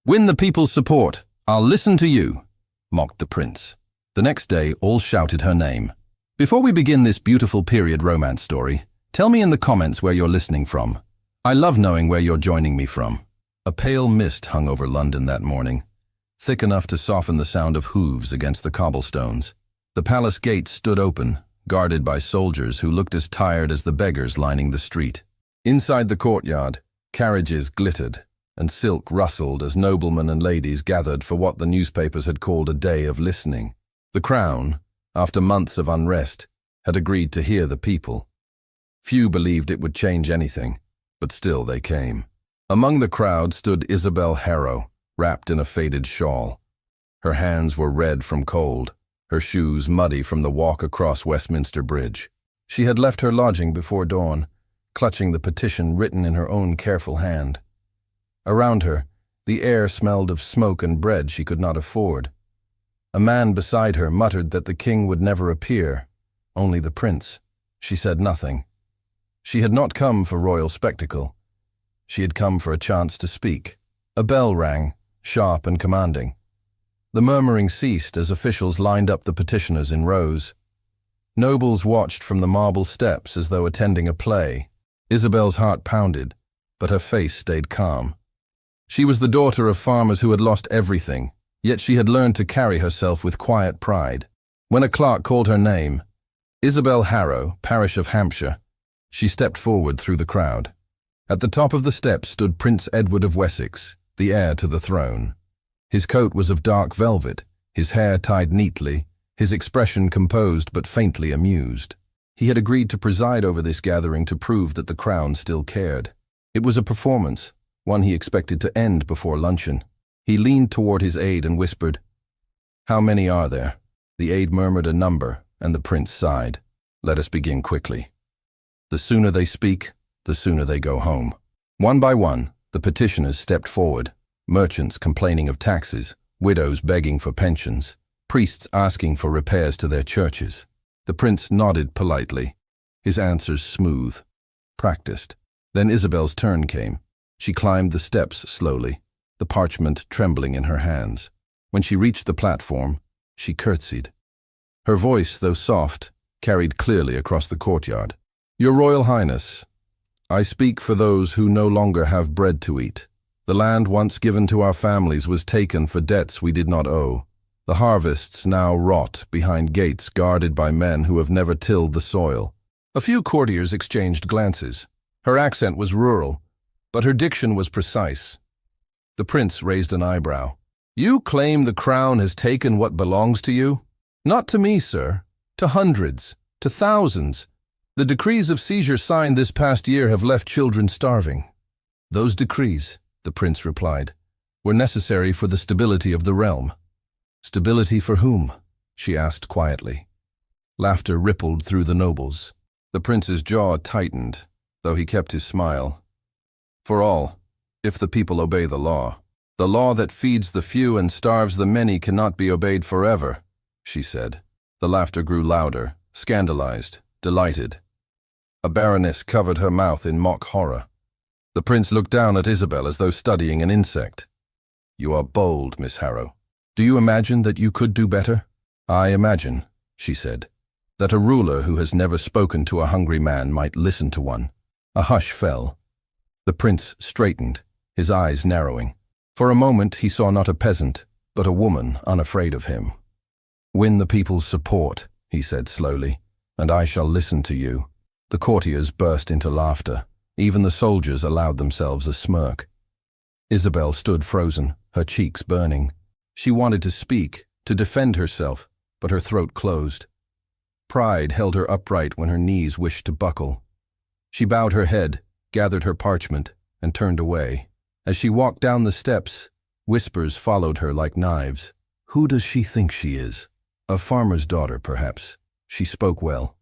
Win the people's support. I'll listen to you, mocked the prince. The next day, all shouted her name. Before we begin this beautiful period romance story, tell me in the comments where you're listening from. I love knowing where you're joining me from. A pale mist hung over London that morning, thick enough to soften the sound of hooves against the cobblestones. The palace gates stood open, guarded by soldiers who looked as tired as the beggars lining the street. Inside the courtyard, carriages glittered, and silk rustled as noblemen and ladies gathered for what the newspapers had called a day of listening. The Crown, after months of unrest, had agreed to hear the people. Few believed it would change anything, but still they came. Among the crowd stood Isabel Harrow, wrapped in a faded shawl. Her hands were red from cold, her shoes muddy from the walk across Westminster Bridge. She had left her lodging before dawn, clutching the petition written in her own careful hand. Around her, the air smelled of smoke and bread she could not afford. A man beside her muttered that the king would never appear, only the prince. She said nothing. She had not come for royal spectacle. She had come for a chance to speak. A bell rang, sharp and commanding. The murmuring ceased as officials lined up the petitioners in rows. Nobles watched from the marble steps as though attending a play. Isabel's heart pounded, but her face stayed calm. She was the daughter of farmers who had lost everything, yet she had learned to carry herself with quiet pride. When a clerk called her name, Isabel Harrow, Parish of Hampshire, she stepped forward through the crowd. At the top of the steps stood Prince Edward of Wessex, the heir to the throne. His coat was of dark velvet, his hair tied neatly, his expression composed but faintly amused. He had agreed to preside over this gathering to prove that the crown still cared. It was a performance, one he expected to end before luncheon. He leaned toward his aide and whispered, "How many are there?" The aide murmured a number, and the prince sighed. "Let us begin quickly. The sooner they speak, the sooner they go home." One by one, the petitioners stepped forward, merchants complaining of taxes, widows begging for pensions, priests asking for repairs to their churches. The prince nodded politely, his answers smooth, practiced. Then Isabel's turn came. She climbed the steps slowly, the parchment trembling in her hands. When she reached the platform, she curtsied. Her voice, though soft, carried clearly across the courtyard. "Your Royal Highness, I speak for those who no longer have bread to eat. The land once given to our families was taken for debts we did not owe. The harvests now rot behind gates guarded by men who have never tilled the soil." A few courtiers exchanged glances. Her accent was rural, but her diction was precise. The prince raised an eyebrow. "You claim the crown has taken what belongs to you?" "Not to me, sir. To hundreds, to thousands. The decrees of seizure signed this past year have left children starving." "Those decrees," the prince replied, "were necessary for the stability of the realm." "Stability for whom?" she asked quietly. Laughter rippled through the nobles. The prince's jaw tightened, though he kept his smile. "For all, if the people obey the law. The law that feeds the few and starves the many cannot be obeyed forever," she said. The laughter grew louder, scandalized, delighted. A baroness covered her mouth in mock horror. The prince looked down at Isabel as though studying an insect. "You are bold, Miss Harrow. Do you imagine that you could do better?" "I imagine," she said, "that a ruler who has never spoken to a hungry man might listen to one." A hush fell. The prince straightened, his eyes narrowing. For a moment he saw not a peasant, but a woman unafraid of him. "Win the people's support," he said slowly, "and I shall listen to you." The courtiers burst into laughter. Even the soldiers allowed themselves a smirk. Isabel stood frozen, her cheeks burning. She wanted to speak, to defend herself, but her throat closed. Pride held her upright when her knees wished to buckle. She bowed her head, gathered her parchment, and turned away. As she walked down the steps, whispers followed her like knives. Who does she think she is? A farmer's daughter, perhaps. She spoke well.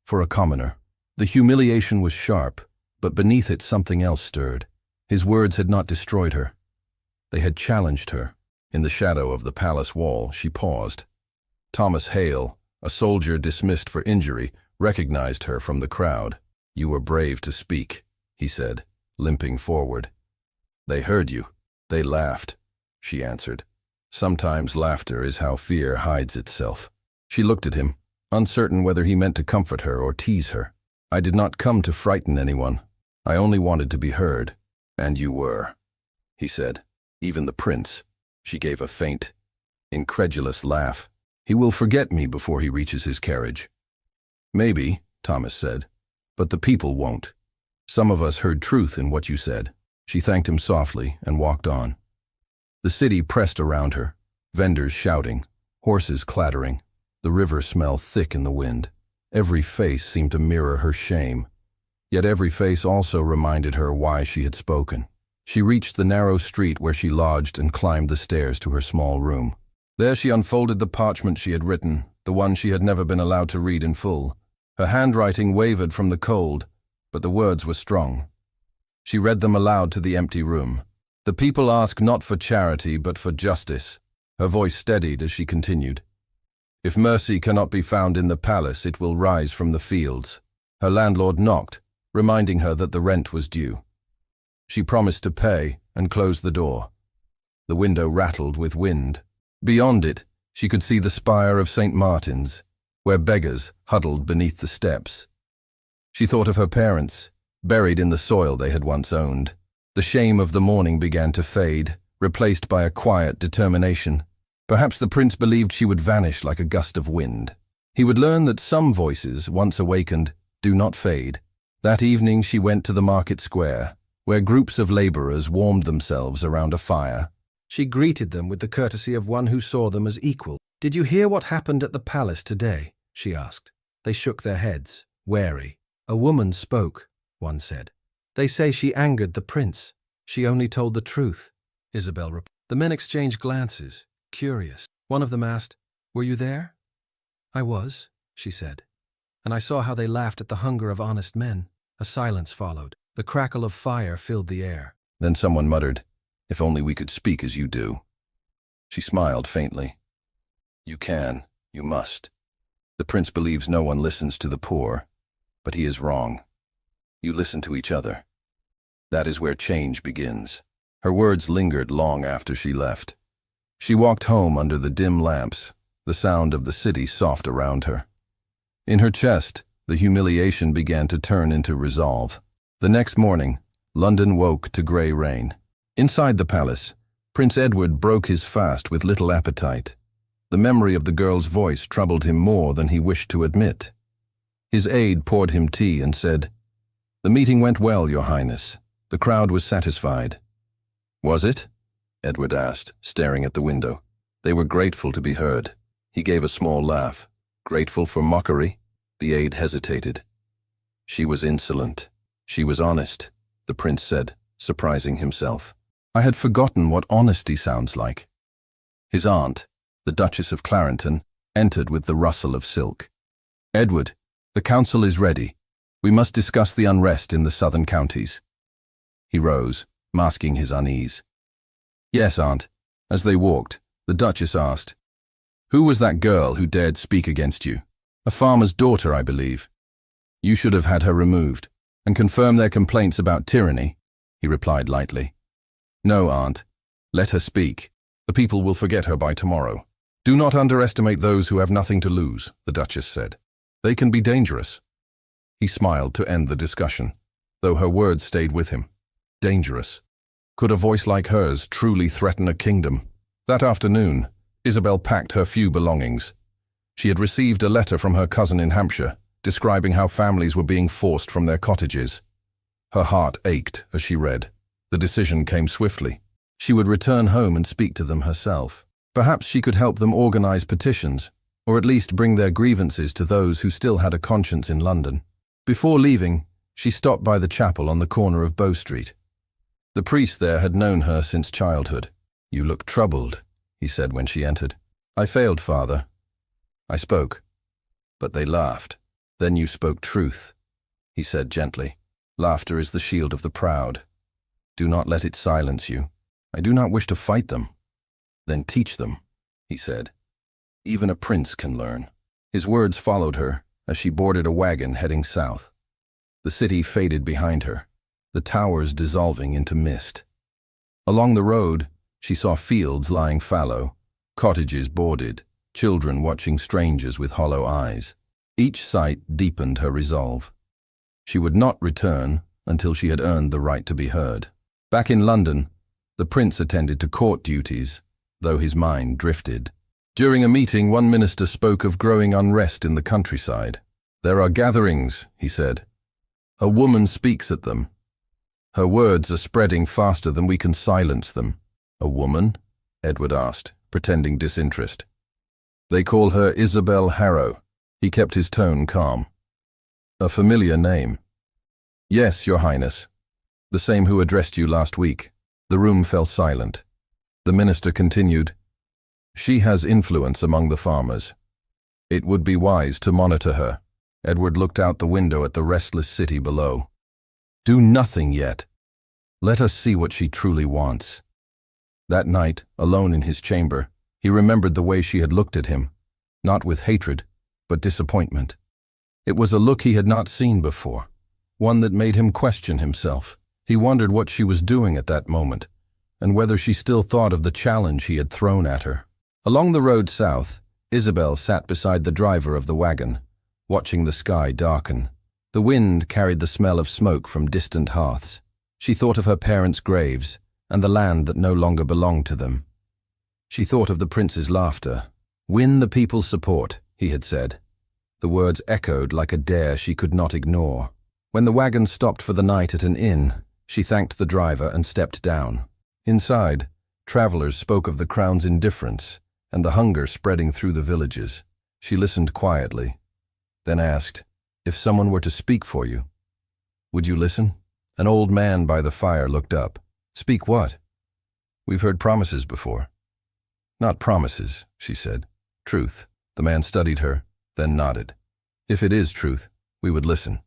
For a commoner. The humiliation was sharp, but beneath it something else stirred. His words had not destroyed her. They had challenged her. In the shadow of the palace wall, she paused. Thomas Hale, a soldier dismissed for injury, recognized her from the crowd. "You were brave to speak," he said, limping forward. "They heard you. They laughed." she answered. Sometimes laughter is how fear hides itself. She looked at him, uncertain whether he meant to comfort her or tease her. I did not come to frighten anyone. I only wanted to be heard. And you were, he said. Even the prince. She gave a faint, incredulous laugh. He will forget me before he reaches his carriage. Maybe, Thomas said, but the people won't. Some of us heard truth in what you said. She thanked him softly and walked on. The city pressed around her, vendors shouting, horses clattering, the river smelled thick in the wind. Every face seemed to mirror her shame, yet every face also reminded her why she had spoken. She reached the narrow street where she lodged and climbed the stairs to her small room. There she unfolded the parchment she had written, the one she had never been allowed to read in full. Her handwriting wavered from the cold, but the words were strong. She read them aloud to the empty room. The people ask not for charity, but for justice. Her voice steadied as she continued. If mercy cannot be found in the palace, it will rise from the fields. Her landlord knocked, reminding her that the rent was due. She promised to pay and closed the door. The window rattled with wind. Beyond it, she could see the spire of St. Martin's, where beggars huddled beneath the steps. She thought of her parents, buried in the soil they had once owned. The shame of the morning began to fade, replaced by a quiet determination. Perhaps the prince believed she would vanish like a gust of wind. He would learn that some voices, once awakened, do not fade. That evening she went to the market square, where groups of laborers warmed themselves around a fire. She greeted them with the courtesy of one who saw them as equal. "Did you hear what happened at the palace today?" she asked. They shook their heads, wary. "A woman spoke," one said. "They say she angered the prince. She only told the truth," Isabel replied. The men exchanged glances, curious. One of them asked, "Were you there?" "I was," she said. "And I saw how they laughed at the hunger of honest men." A silence followed. The crackle of fire filled the air. Then someone muttered, "If only we could speak as you do." She smiled faintly. "You can, you must. The prince believes no one listens to the poor, but he is wrong. You listen to each other. That is where change begins." Her words lingered long after she left. She walked home under the dim lamps, the sound of the city soft around her. In her chest, the humiliation began to turn into resolve. The next morning, London woke to grey rain. Inside the palace, Prince Edward broke his fast with little appetite. The memory of the girl's voice troubled him more than he wished to admit. His aide poured him tea and said, "The meeting went well, Your Highness. The crowd was satisfied." "Was it?" Edward asked, staring at the window. They were grateful to be heard. He gave a small laugh. "Grateful for mockery?" The aide hesitated. "She was insolent. She was honest," the prince said, surprising himself. "I had forgotten what honesty sounds like." His aunt, the Duchess of Clarendon, entered with the rustle of silk. "Edward, the council is ready. We must discuss the unrest in the southern counties." He rose, masking his unease. "Yes, Aunt." As they walked, the Duchess asked, "Who was that girl who dared speak against you? A farmer's daughter, I believe." "You should have had her removed and confirm their complaints about tyranny," he replied lightly. "No, Aunt. Let her speak. The people will forget her by tomorrow." "Do not underestimate those who have nothing to lose," the Duchess said. "They can be dangerous." He smiled to end the discussion, though her words stayed with him. Dangerous. Could a voice like hers truly threaten a kingdom? That afternoon, Isabel packed her few belongings. She had received a letter from her cousin in Hampshire, describing how families were being forced from their cottages. Her heart ached as she read. The decision came swiftly. She would return home and speak to them herself. Perhaps she could help them organize petitions, or at least bring their grievances to those who still had a conscience in London. Before leaving, she stopped by the chapel on the corner of Bow Street. The priest there had known her since childhood. "You look troubled," he said when she entered. "I failed, Father." I spoke, but they laughed. "Then you spoke truth," he said gently. "Laughter is the shield of the proud. Do not let it silence you. I do not wish to fight them." "Then teach them," he said. "Even a prince can learn." His words followed her as she boarded a wagon heading south. The city faded behind her, the towers dissolving into mist. Along the road, She saw fields lying fallow, cottages boarded, children watching strangers with hollow eyes. Each sight deepened her resolve. She would not return until she had earned the right to be heard. Back in London, the prince attended to court duties, though his mind drifted. During a meeting, one minister spoke of growing unrest in the countryside. "There are gatherings," he said. "A woman speaks at them. Her words are spreading faster than we can silence them." "A woman?" Edward asked, pretending disinterest. "They call her Isabel Harrow." He kept his tone calm. "A familiar name." "Yes, Your Highness. The same who addressed you last week." The room fell silent. The minister continued, "She has influence among the farmers. It would be wise to monitor her." Edward looked out the window at the restless city below. "Do nothing yet. Let us see what she truly wants." That night, alone in his chamber, he remembered the way she had looked at him, not with hatred, but disappointment. It was a look he had not seen before, one that made him question himself. He wondered what she was doing at that moment, and whether she still thought of the challenge he had thrown at her. Along the road south, Isabel sat beside the driver of the wagon, watching the sky darken. The wind carried the smell of smoke from distant hearths. She thought of her parents' graves and the land that no longer belonged to them. She thought of the prince's laughter. "Win the people's support," he had said. The words echoed like a dare she could not ignore. When the wagon stopped for the night at an inn, she thanked the driver and stepped down. Inside, travelers spoke of the crown's indifference and the hunger spreading through the villages. She listened quietly, then asked, "If someone were to speak for you, would you listen?" An old man by the fire looked up. "Speak what?" "We've heard promises before." "Not promises," she said. "Truth." The man studied her, then nodded. "If it is truth, we would listen."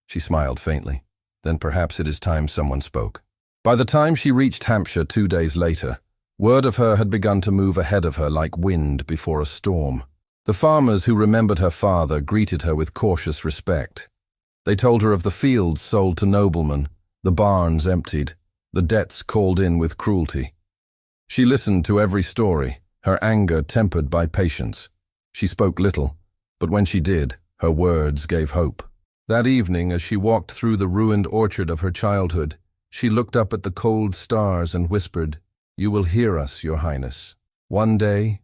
She smiled faintly. "Then perhaps it is time someone spoke." By the time she reached Hampshire 2 days later, word of her had begun to move ahead of her like wind before a storm. The farmers who remembered her father greeted her with cautious respect. They told her of the fields sold to noblemen, the barns emptied, the debts called in with cruelty. She listened to every story, her anger tempered by patience. She spoke little, but when she did, her words gave hope. That evening, as she walked through the ruined orchard of her childhood, she looked up at the cold stars and whispered, "You will hear us, Your Highness. One day,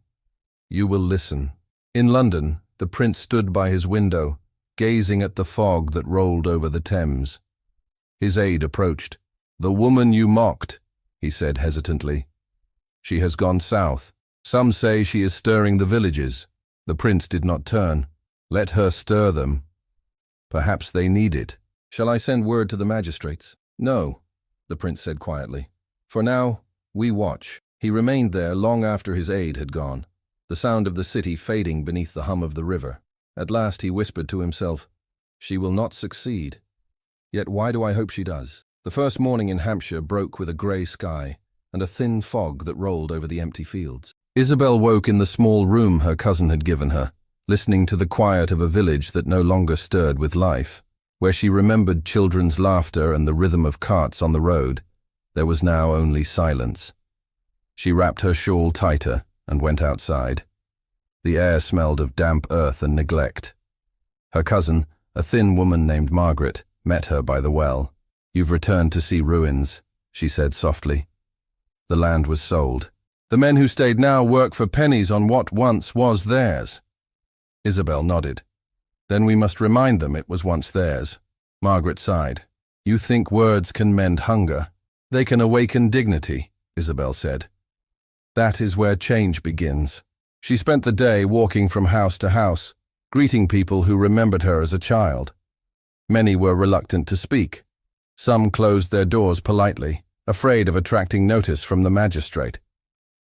you will listen." In London, the prince stood by his window, gazing at the fog that rolled over the Thames. His aide approached. "The woman you mocked," he said hesitantly. "She has gone south. Some say she is stirring the villages." The prince did not turn. "Let her stir them. Perhaps they need it." "Shall I send word to the magistrates?" "No," the prince said quietly. "For now, we watch." He remained there long after his aide had gone, the sound of the city fading beneath the hum of the river. At last he whispered to himself, "She will not succeed. Yet why do I hope she does?" The first morning in Hampshire broke with a grey sky and a thin fog that rolled over the empty fields. Isabel woke in the small room her cousin had given her, listening to the quiet of a village that no longer stirred with life. Where she remembered children's laughter and the rhythm of carts on the road, there was now only silence. She wrapped her shawl tighter and went outside. The air smelled of damp earth and neglect. Her cousin, a thin woman named Margaret, met her by the well. "You've returned to see ruins," she said softly. "The land was sold. The men who stayed now work for pennies on what once was theirs." Isabel nodded. "Then we must remind them it was once theirs." Margaret sighed. "You think words can mend hunger? They can awaken dignity," Isabel said. "That is where change begins." She spent the day walking from house to house, greeting people who remembered her as a child. Many were reluctant to speak. Some closed their doors politely, afraid of attracting notice from the magistrate.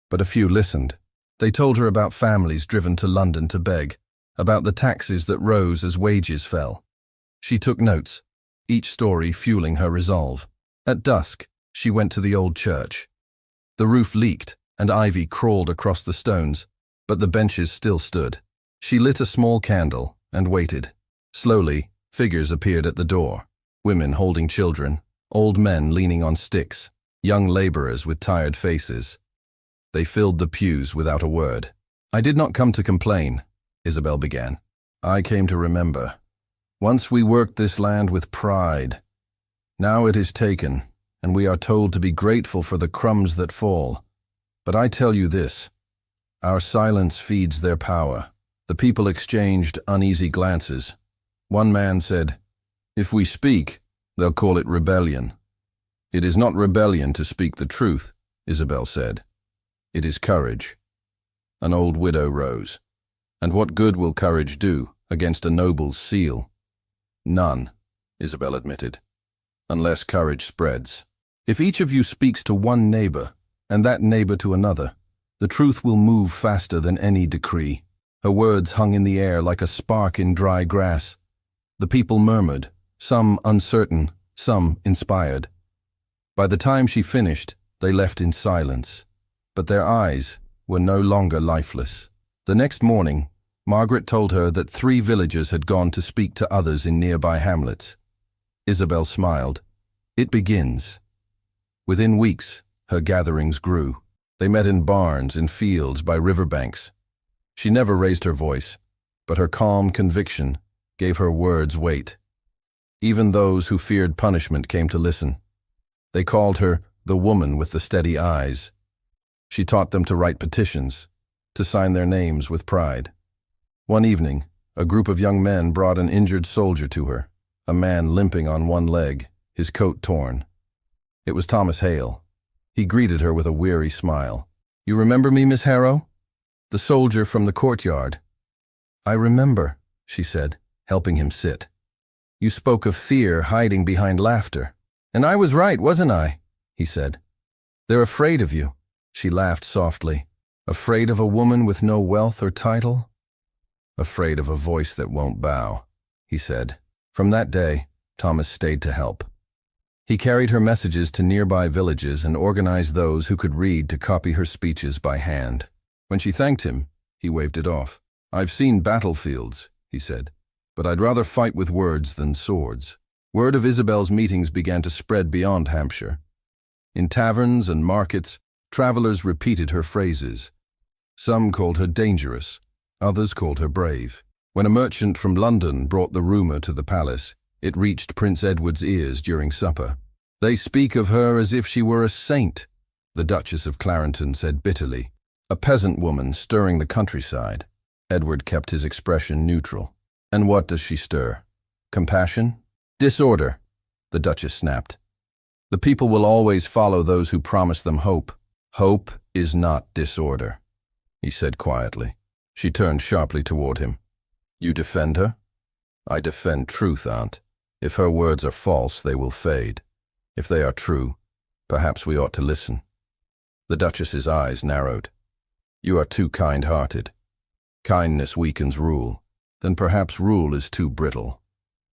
But a few listened. They told her about families driven to London to beg, about the taxes that rose as wages fell. She took notes, each story fueling her resolve. At dusk, she went to the old church. The roof leaked and ivy crawled across the stones, but the benches still stood. She lit a small candle and waited. Slowly, figures appeared at the door. Women holding children, old men leaning on sticks. young laborers with tired faces. They filled the pews without a word. "I did not come to complain," Isabel began. "I came to remember. Once we worked this land with pride. Now it is taken, and we are told to be grateful for the crumbs that fall. But I tell you this, our silence feeds their power." The people exchanged uneasy glances. One man said, "If we speak, they'll call it rebellion." "It is not rebellion to speak the truth," Isabel said. "It is courage." An old widow rose. "And what good will courage do against a noble's seal?" "None," Isabel admitted, "unless courage spreads. If each of you speaks to one neighbor, and that neighbor to another, the truth will move faster than any decree." Her words hung in the air like a spark in dry grass. The people murmured, some uncertain, some inspired. By the time she finished, they left in silence, but their eyes were no longer lifeless. The next morning, Margaret told her that 3 villagers had gone to speak to others in nearby hamlets. Isabel smiled. "It begins." Within weeks, her gatherings grew. They met in barns, in fields, by riverbanks. She never raised her voice, but her calm conviction gave her words weight. Even those who feared punishment came to listen. They called her the woman with the steady eyes. She taught them to write petitions, to sign their names with pride. One evening, a group of young men brought an injured soldier to her, a man limping on one leg, his coat torn. It was Thomas Hale. He greeted her with a weary smile. "You remember me, Miss Harrow? The soldier from the courtyard." "I remember," she said, helping him sit. "You spoke of fear hiding behind laughter. And I was right, wasn't I?" he said. "They're afraid of you." She laughed softly. "Afraid of a woman with no wealth or title?" "Afraid of a voice that won't bow," he said. From that day, Thomas stayed to help. He carried her messages to nearby villages and organized those who could read to copy her speeches by hand. When she thanked him, he waved it off. "I've seen battlefields," he said, "but I'd rather fight with words than swords." Word of Isabel's meetings began to spread beyond Hampshire. In taverns and markets, travelers repeated her phrases. Some called her dangerous, others called her brave. When a merchant from London brought the rumor to the palace, it reached Prince Edward's ears during supper. "They speak of her as if she were a saint," the Duchess of Clarendon said bitterly. "A peasant woman stirring the countryside." Edward kept his expression neutral. "And what does she stir? Compassion? Disorder," the Duchess snapped. "The people will always follow those who promise them hope. Hope is not disorder," he said quietly. She turned sharply toward him. "You defend her?" "I defend truth, Aunt. If her words are false, they will fade. If they are true, perhaps we ought to listen." The Duchess's eyes narrowed. "You are too kind-hearted. Kindness weakens rule. Then perhaps rule is too brittle,"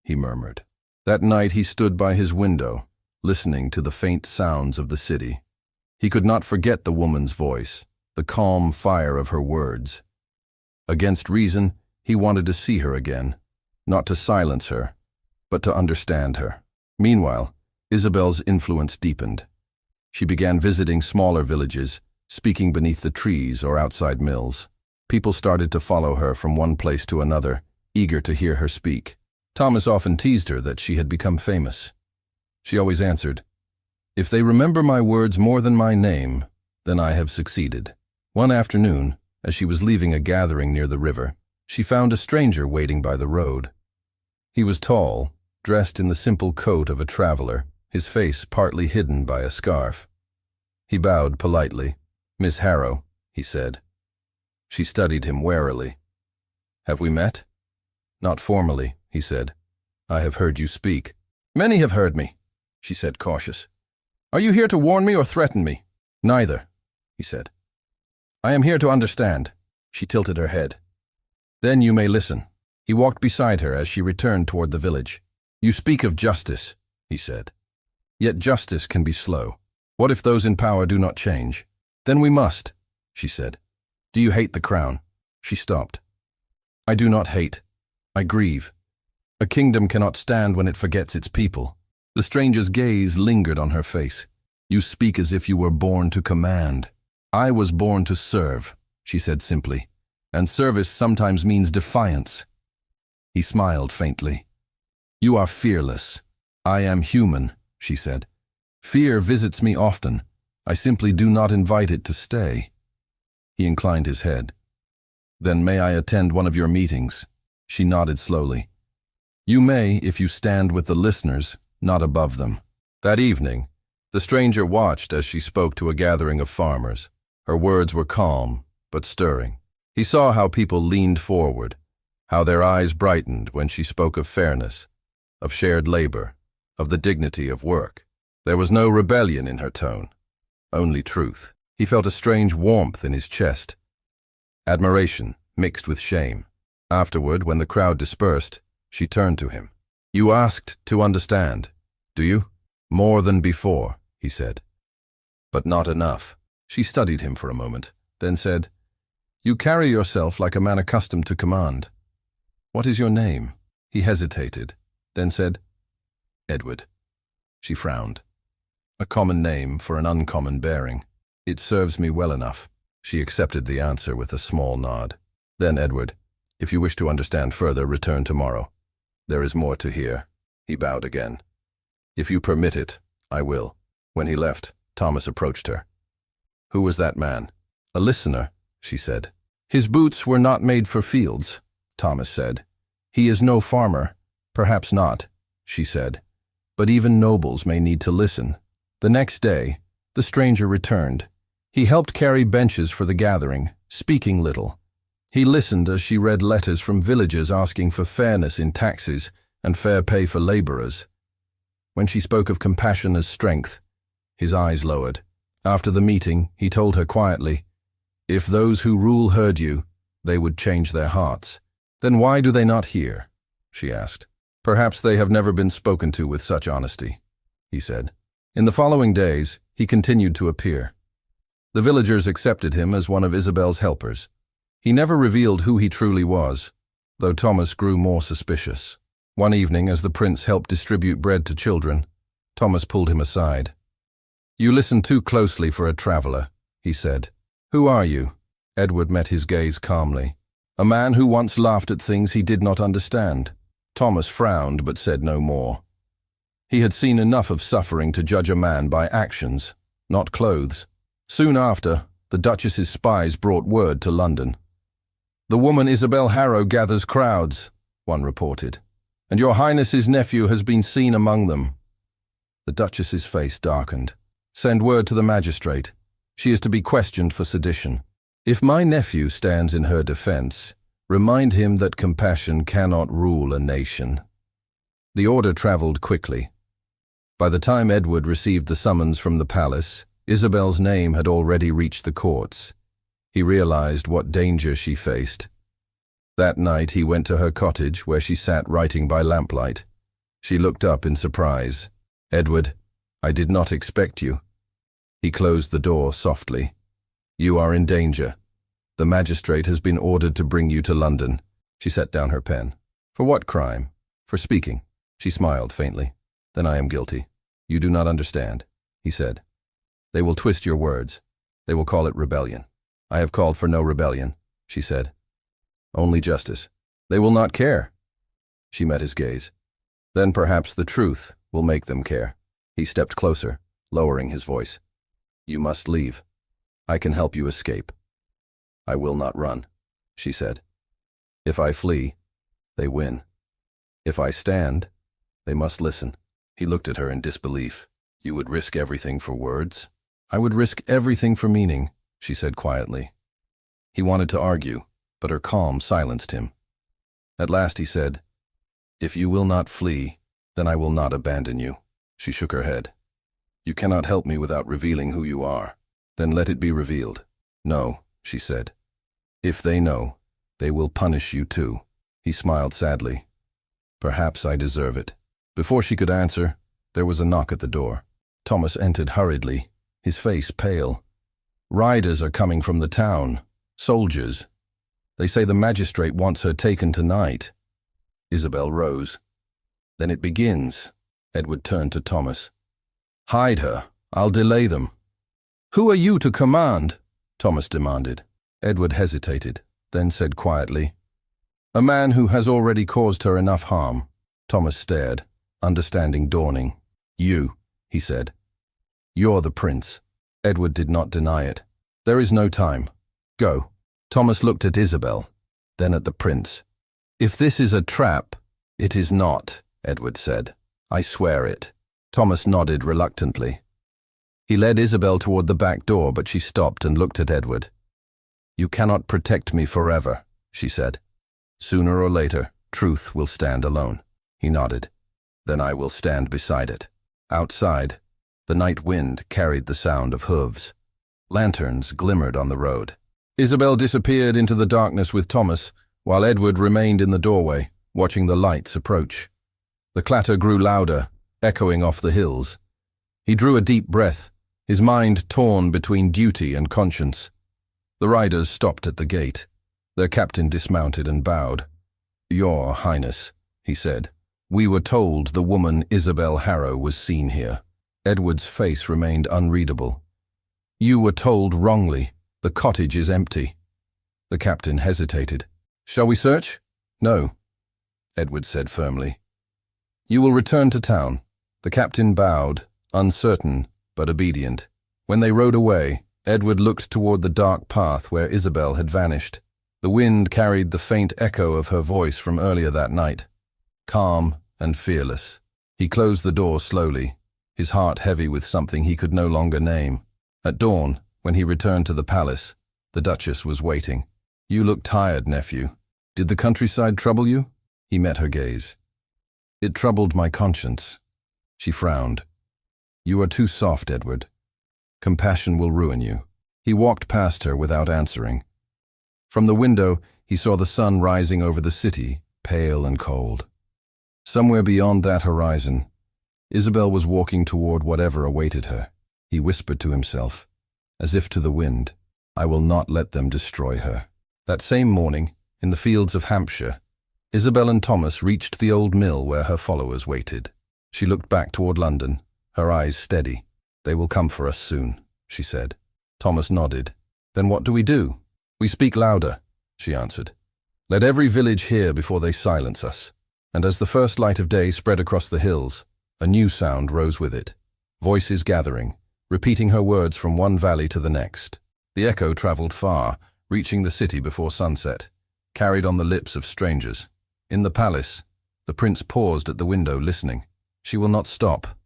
he murmured. That night he stood by his window, listening to the faint sounds of the city. He could not forget the woman's voice, the calm fire of her words. Against reason, he wanted to see her again, not to silence her, but to understand her. Meanwhile, Isabel's influence deepened. She began visiting smaller villages, speaking beneath the trees or outside mills. People started to follow her from one place to another, eager to hear her speak. Thomas often teased her that she had become famous. She always answered, "If they remember my words more than my name, then I have succeeded." One afternoon, as she was leaving a gathering near the river, she found a stranger waiting by the road. He was tall, dressed in the simple coat of a traveler, his face partly hidden by a scarf. He bowed politely. "Miss Harrow," he said. She studied him warily. "Have we met?" "Not formally," he said. "I have heard you speak." "Many have heard me," she said, cautious. "Are you here to warn me or threaten me?" "Neither," he said. "I am here to understand." She tilted her head. "Then you may listen." He walked beside her as she returned toward the village. "You speak of justice," he said. "Yet justice can be slow. What if those in power do not change?" "Then we must," she said. "Do you hate the crown?" She stopped. "I do not hate. I grieve. A kingdom cannot stand when it forgets its people." The stranger's gaze lingered on her face. You speak as if you were born to command. I was born to serve, she said simply, and service sometimes means defiance. He smiled faintly. You are fearless. I am human, she said. Fear visits me often. I simply do not invite it to stay. He inclined his head. Then may I attend one of your meetings? She nodded slowly. You may if you stand with the listeners, not above them. That evening, the stranger watched as she spoke to a gathering of farmers. Her words were calm, but stirring. He saw how people leaned forward, how their eyes brightened when she spoke of fairness, of shared labor, of the dignity of work. There was no rebellion in her tone, only truth. He felt a strange warmth in his chest, admiration mixed with shame. Afterward, when the crowd dispersed, she turned to him. You asked to understand, do you? More than before, he said. But not enough. She studied him for a moment, then said, You carry yourself like a man accustomed to command. What is your name? He hesitated, then said, Edward. She frowned. A common name for an uncommon bearing. It serves me well enough. She accepted the answer with a small nod. Then, Edward, if you wish to understand further, return tomorrow. There is more to hear. He bowed again. If you permit it, I will. When he left, Thomas approached her. Who was that man? A listener, she said. His boots were not made for fields, Thomas said. He is no farmer. Perhaps not, she said. But even nobles may need to listen. The next day, the stranger returned. He helped carry benches for the gathering, speaking little. He listened as she read letters from villagers asking for fairness in taxes and fair pay for laborers. When she spoke of compassion as strength, his eyes lowered. After the meeting, he told her quietly, If those who rule heard you, they would change their hearts. Then why do they not hear? She asked. Perhaps they have never been spoken to with such honesty, he said. In the following days, he continued to appear. The villagers accepted him as one of Isabel's helpers. He never revealed who he truly was, though Thomas grew more suspicious. One evening, as the prince helped distribute bread to children, Thomas pulled him aside. You listen too closely for a traveler, he said. Who are you? Edward met his gaze calmly. A man who once laughed at things he did not understand. Thomas frowned but said no more. He had seen enough of suffering to judge a man by actions, not clothes. Soon after, the Duchess's spies brought word to London. The woman Isabel Harrow gathers crowds, one reported, and your Highness's nephew has been seen among them. The Duchess's face darkened. Send word to the magistrate. She is to be questioned for sedition. If my nephew stands in her defense, remind him that compassion cannot rule a nation. The order traveled quickly. By the time Edward received the summons from the palace, Isabel's name had already reached the courts. He realized what danger she faced. That night he went to her cottage where she sat writing by lamplight. She looked up in surprise. Edward, I did not expect you. He closed the door softly. You are in danger. The magistrate has been ordered to bring you to London. She set down her pen. For what crime? For speaking. She smiled faintly. Then I am guilty. You do not understand, he said. They will twist your words. They will call it rebellion. I have called for no rebellion, she said. Only justice. They will not care. She met his gaze. Then perhaps the truth will make them care. He stepped closer, lowering his voice. You must leave. I can help you escape. I will not run, she said. If I flee, they win. If I stand, they must listen. He looked at her in disbelief. You would risk everything for words? I would risk everything for meaning, she said quietly. He wanted to argue, but her calm silenced him. At last he said, If you will not flee, then I will not abandon you. She shook her head. You cannot help me without revealing who you are. Then let it be revealed. No, she said. If they know, they will punish you too. He smiled sadly. Perhaps I deserve it. Before she could answer, there was a knock at the door. Thomas entered hurriedly, his face pale. Riders are coming from the town. Soldiers. They say the magistrate wants her taken tonight. Isabel rose. Then it begins. Edward turned to Thomas. Hide her, I'll delay them." "Who are you to command?" Thomas demanded. Edward hesitated, then said quietly, "A man who has already caused her enough harm." Thomas stared, understanding dawning. "You," he said. "You're the prince." Edward did not deny it. "There is no time. Go." Thomas looked at Isabel, then at the prince. "If this is a trap—" "It is not," Edward said. "I swear it." Thomas nodded reluctantly. He led Isabel toward the back door, but she stopped and looked at Edward. "You cannot protect me forever," she said. "Sooner or later, truth will stand alone." He nodded. "Then I will stand beside it." Outside, the night wind carried the sound of hooves. Lanterns glimmered on the road. Isabel disappeared into the darkness with Thomas, while Edward remained in the doorway, watching the lights approach. The clatter grew louder, echoing off the hills. He drew a deep breath, his mind torn between duty and conscience. The riders stopped at the gate. Their captain dismounted and bowed. "Your Highness," he said, "we were told the woman Isabel Harrow was seen here." Edward's face remained unreadable. "You were told wrongly. The cottage is empty." The captain hesitated. "Shall we search?" "No," Edward said firmly. "You will return to town." The captain bowed, uncertain but obedient. When they rode away, Edward looked toward the dark path where Isabel had vanished. The wind carried the faint echo of her voice from earlier that night. Calm and fearless. He closed the door slowly, his heart heavy with something he could no longer name. At dawn, when he returned to the palace, the Duchess was waiting. "You look tired, nephew. Did the countryside trouble you?" He met her gaze. "It troubled my conscience." She frowned. "You are too soft, Edward. Compassion will ruin you." He walked past her without answering. From the window, he saw the sun rising over the city, pale and cold. Somewhere beyond that horizon, Isabel was walking toward whatever awaited her. He whispered to himself, as if to the wind, "I will not let them destroy her." That same morning, in the fields of Hampshire, Isabel and Thomas reached the old mill where her followers waited. She looked back toward London, her eyes steady. "They will come for us soon," she said. Thomas nodded. "Then what do we do?" "We speak louder," she answered. "Let every village hear before they silence us." And as the first light of day spread across the hills, a new sound rose with it. Voices gathering, repeating her words from one valley to the next. The echo traveled far, reaching the city before sunset, carried on the lips of strangers. In the palace, the prince paused at the window listening. "She will not stop,"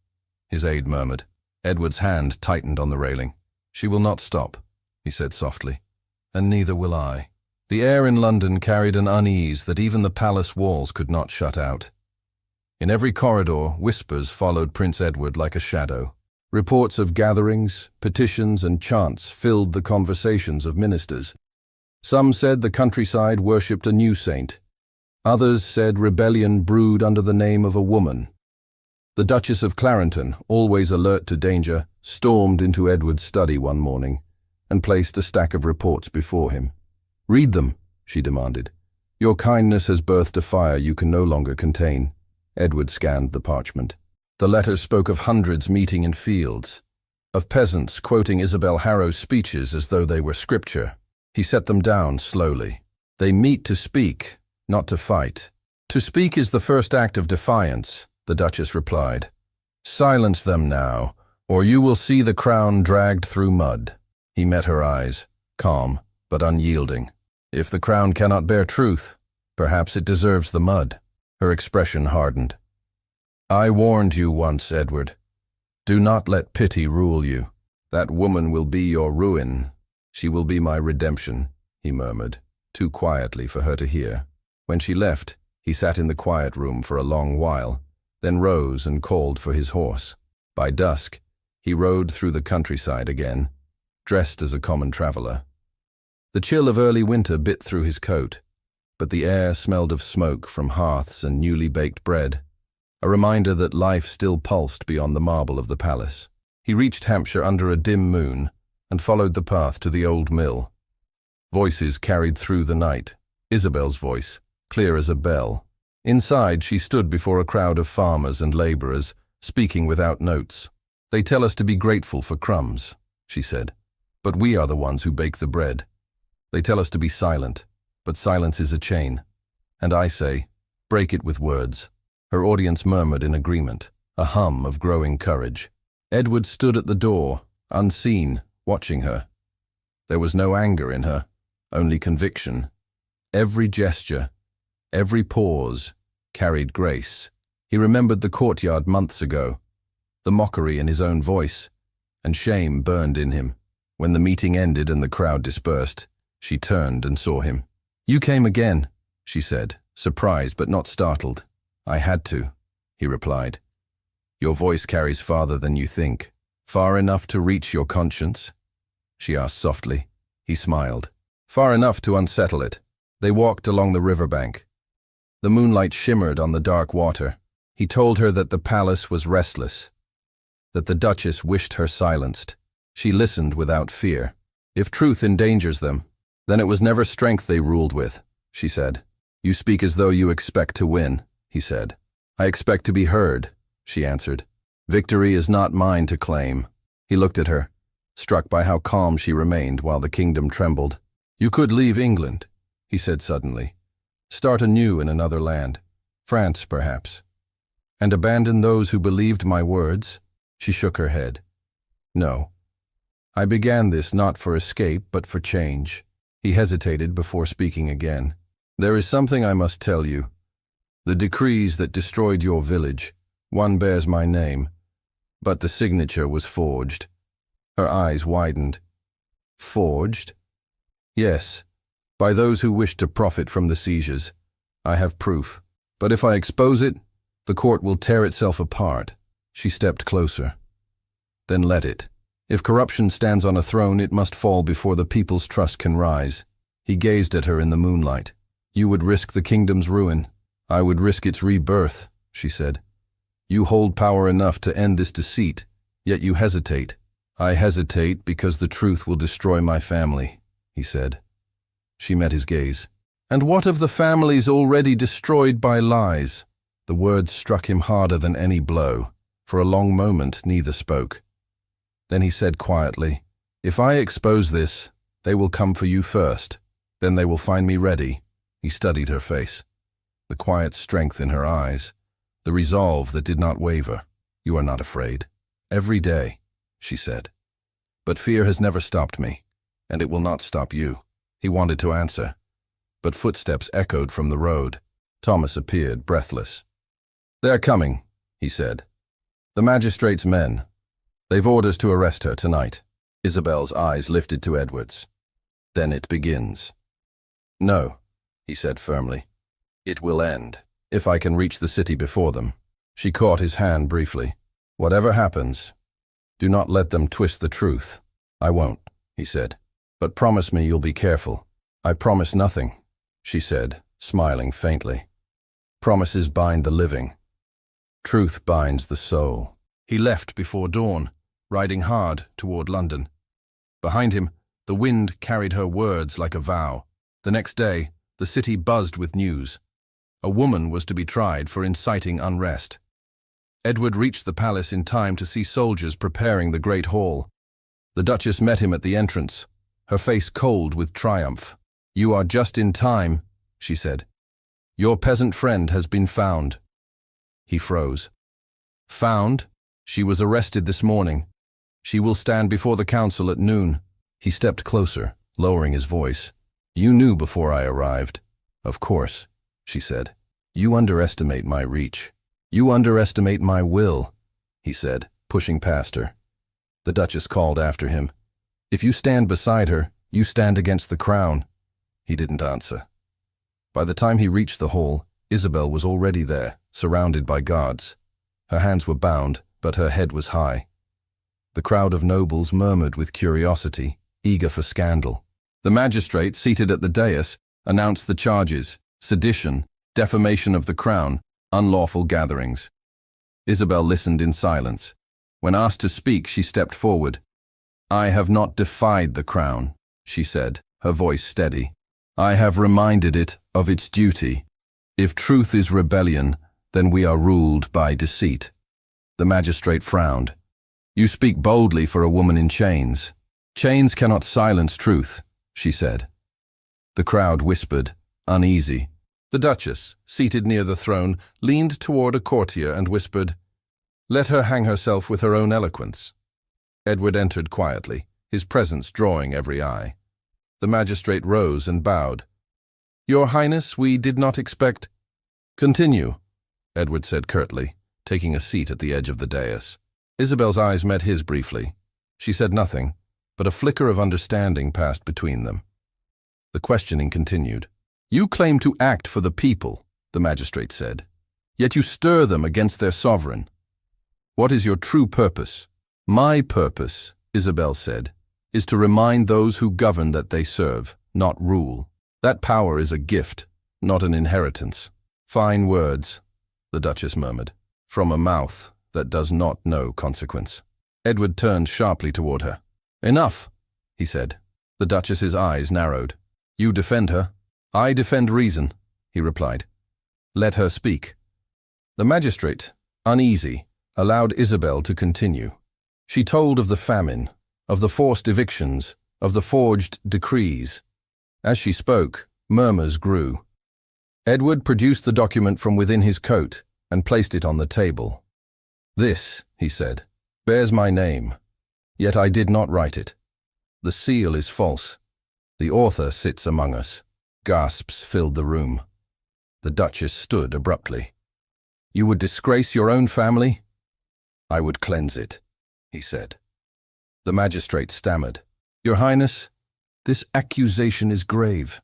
his aide murmured. Edward's hand tightened on the railing. "She will not stop," he said softly. "And neither will I." The air in London carried an unease that even the palace walls could not shut out. In every corridor, whispers followed Prince Edward like a shadow. Reports of gatherings, petitions, and chants filled the conversations of ministers. Some said the countryside worshipped a new saint. Others said rebellion brewed under the name of a woman. The Duchess of Clarendon, always alert to danger, stormed into Edward's study one morning and placed a stack of reports before him. "Read them," she demanded. "Your kindness has birthed a fire you can no longer contain." Edward scanned the parchment. The letters spoke of hundreds meeting in fields, of peasants quoting Isabel Harrow's speeches as though they were scripture. He set them down slowly. "They meet to speak, not to fight." "To speak is the first act of defiance," the Duchess replied. "Silence them now, or you will see the crown dragged through mud." He met her eyes, calm but unyielding. "If the crown cannot bear truth, perhaps it deserves the mud." Her expression hardened. "I warned you once, Edward. Do not let pity rule you. That woman will be your ruin. She will be my redemption," he murmured, too quietly for her to hear. When she left, he sat in the quiet room for a long while, then rose and called for his horse. By dusk, he rode through the countryside again, dressed as a common traveler. The chill of early winter bit through his coat, but the air smelled of smoke from hearths and newly baked bread, a reminder that life still pulsed beyond the marble of the palace. He reached Hampshire under a dim moon and followed the path to the old mill. Voices carried through the night, Isabel's voice, clear as a bell. Inside, she stood before a crowd of farmers and laborers, speaking without notes. They tell us to be grateful for crumbs, she said, but we are the ones who bake the bread. They tell us to be silent, but silence is a chain. And I say, break it with words. Her audience murmured in agreement, a hum of growing courage. Edward stood at the door, unseen, watching her. There was no anger in her, only conviction. Every gesture, every pause, carried grace. He remembered the courtyard months ago, the mockery in his own voice, and shame burned in him. When the meeting ended and the crowd dispersed, she turned and saw him. "You came again," she said, surprised but not startled. "I had to," he replied. "Your voice carries farther than you think." "Far enough to reach your conscience?" she asked softly. He smiled. "Far enough to unsettle it." They walked along the riverbank. The moonlight shimmered on the dark water. He told her that the palace was restless, that the Duchess wished her silenced. She listened without fear. "If truth endangers them, then it was never strength they ruled with," she said. "You speak as though you expect to win," he said. "I expect to be heard," she answered. "Victory is not mine to claim." He looked at her, struck by how calm she remained while the kingdom trembled. "You could leave England," he said suddenly. "Start anew in another land, France perhaps, and abandon those who believed my words." She shook her head. "No. I began this not for escape but for change." He hesitated before speaking again. "There is something I must tell you. The decrees that destroyed your village, one bears my name, but the signature was forged." Her eyes widened. "Forged?" "Yes, by those who wish to profit from the seizures. I have proof. But if I expose it, the court will tear itself apart." She stepped closer. "Then let it. If corruption stands on a throne, it must fall before the people's trust can rise." He gazed at her in the moonlight. "You would risk the kingdom's ruin. I would risk its rebirth," she said. "You hold power enough to end this deceit, yet you hesitate." "I hesitate because the truth will destroy my family," he said. She met his gaze. "And what of the families already destroyed by lies?" The words struck him harder than any blow. For a long moment, neither spoke. Then he said quietly, "If I expose this, they will come for you first. Then they will find me ready." He studied her face, the quiet strength in her eyes, the resolve that did not waver. "You are not afraid." "Every day," she said. "But fear has never stopped me, and it will not stop you." He wanted to answer, but footsteps echoed from the road. Thomas appeared, breathless. "They are coming," he said. "The magistrate's men. They've orders to arrest her tonight." Isabel's eyes lifted to Edward's. "Then it begins." "No," he said firmly. "It will end, if I can reach the city before them." She caught his hand briefly. "Whatever happens, do not let them twist the truth." "I won't," he said. "But promise me you'll be careful." "I promise nothing," she said, smiling faintly. "Promises bind the living. Truth binds the soul." He left before dawn, riding hard toward London. Behind him, the wind carried her words like a vow. The next day, the city buzzed with news. A woman was to be tried for inciting unrest. Edward reached the palace in time to see soldiers preparing the great hall. The Duchess met him at the entrance, her face cold with triumph. "You are just in time," she said. "Your peasant friend has been found." He froze. "Found? She was arrested this morning. She will stand before the council at noon." He stepped closer, lowering his voice. "You knew before I arrived." "Of course," she said. "You underestimate my reach. You underestimate my will," he said, pushing past her. The Duchess called after him. "If you stand beside her, you stand against the crown." He didn't answer. By the time he reached the hall, Isabel was already there, surrounded by guards. Her hands were bound, but her head was high. The crowd of nobles murmured with curiosity, eager for scandal. The magistrate, seated at the dais, announced the charges: sedition, defamation of the crown, unlawful gatherings. Isabel listened in silence. When asked to speak, she stepped forward. "I have not defied the crown," she said, her voice steady. "I have reminded it of its duty. If truth is rebellion, then we are ruled by deceit." The magistrate frowned. You speak boldly for a woman in chains. Chains cannot silence truth, she said. The crowd whispered, uneasy. The Duchess, seated near the throne, leaned toward a courtier and whispered, "Let her hang herself with her own eloquence." Edward entered quietly, his presence drawing every eye. The magistrate rose and bowed. "Your Highness, we did not expect—" "Continue," Edward said curtly, taking a seat at the edge of the dais. Isabel's eyes met his briefly. She said nothing, but a flicker of understanding passed between them. The questioning continued. "You claim to act for the people," the magistrate said, "yet you stir them against their sovereign. What is your true purpose?" "My purpose," Isabel said, "is to remind those who govern that they serve, not rule. That power is a gift, not an inheritance." "Fine words," the Duchess murmured, "from a mouth that does not know consequence." Edward turned sharply toward her. "Enough," he said. The Duchess's eyes narrowed. "You defend her." "I defend reason," he replied. "Let her speak." The magistrate, uneasy, allowed Isabel to continue. She told of the famine, of the forced evictions, of the forged decrees. As she spoke, murmurs grew. Edward produced the document from within his coat and placed it on the table. "This," he said, "bears my name, yet I did not write it. The seal is false. The author sits among us." Gasps filled the room. The Duchess stood abruptly. "You would disgrace your own family?" "I would cleanse it," he said. The magistrate stammered. "Your Highness, this accusation is grave."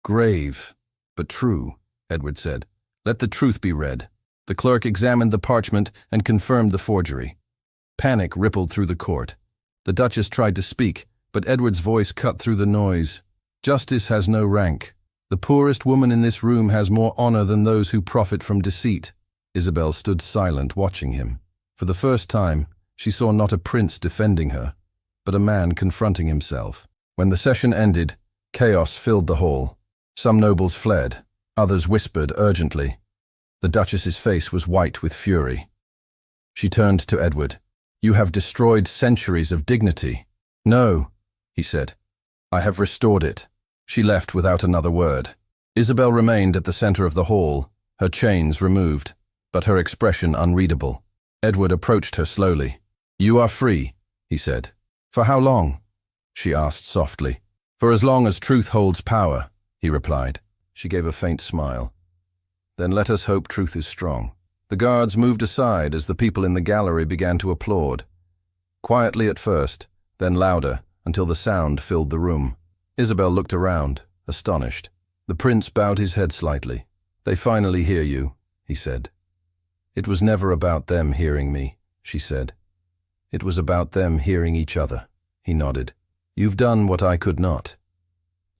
"Grave, but true," Edward said. "Let the truth be read." The clerk examined the parchment and confirmed the forgery. Panic rippled through the court. The Duchess tried to speak, but Edward's voice cut through the noise. "Justice has no rank. The poorest woman in this room has more honor than those who profit from deceit." Isabel stood silent, watching him. For the first time, she saw not a prince defending her, but a man confronting himself. When the session ended, chaos filled the hall. Some nobles fled, others whispered urgently. The Duchess's face was white with fury. She turned to Edward. "You have destroyed centuries of dignity." "No," he said. "I have restored it." She left without another word. Isabel remained at the center of the hall, her chains removed, but her expression unreadable. Edward approached her slowly. "You are free," he said. "For how long?" she asked softly. "For as long as truth holds power," he replied. She gave a faint smile. "Then let us hope truth is strong." The guards moved aside as the people in the gallery began to applaud. Quietly at first, then louder, until the sound filled the room. Isabel looked around, astonished. The prince bowed his head slightly. "They finally hear you," he said. "It was never about them hearing me," she said. "It was about them hearing each other," he nodded. "You've done what I could not."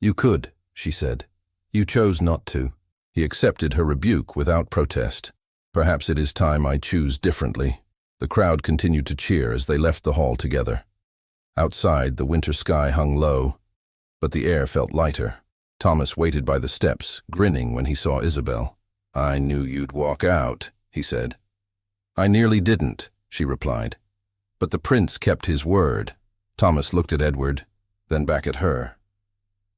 "You could," she said. "You chose not to." He accepted her rebuke without protest. "Perhaps it is time I choose differently." The crowd continued to cheer as they left the hall together. Outside, the winter sky hung low, but the air felt lighter. Thomas waited by the steps, grinning when he saw Isabel. "I knew you'd walk out," he said. "I nearly didn't," she replied. "But the prince kept his word." Thomas looked at Edward, then back at her.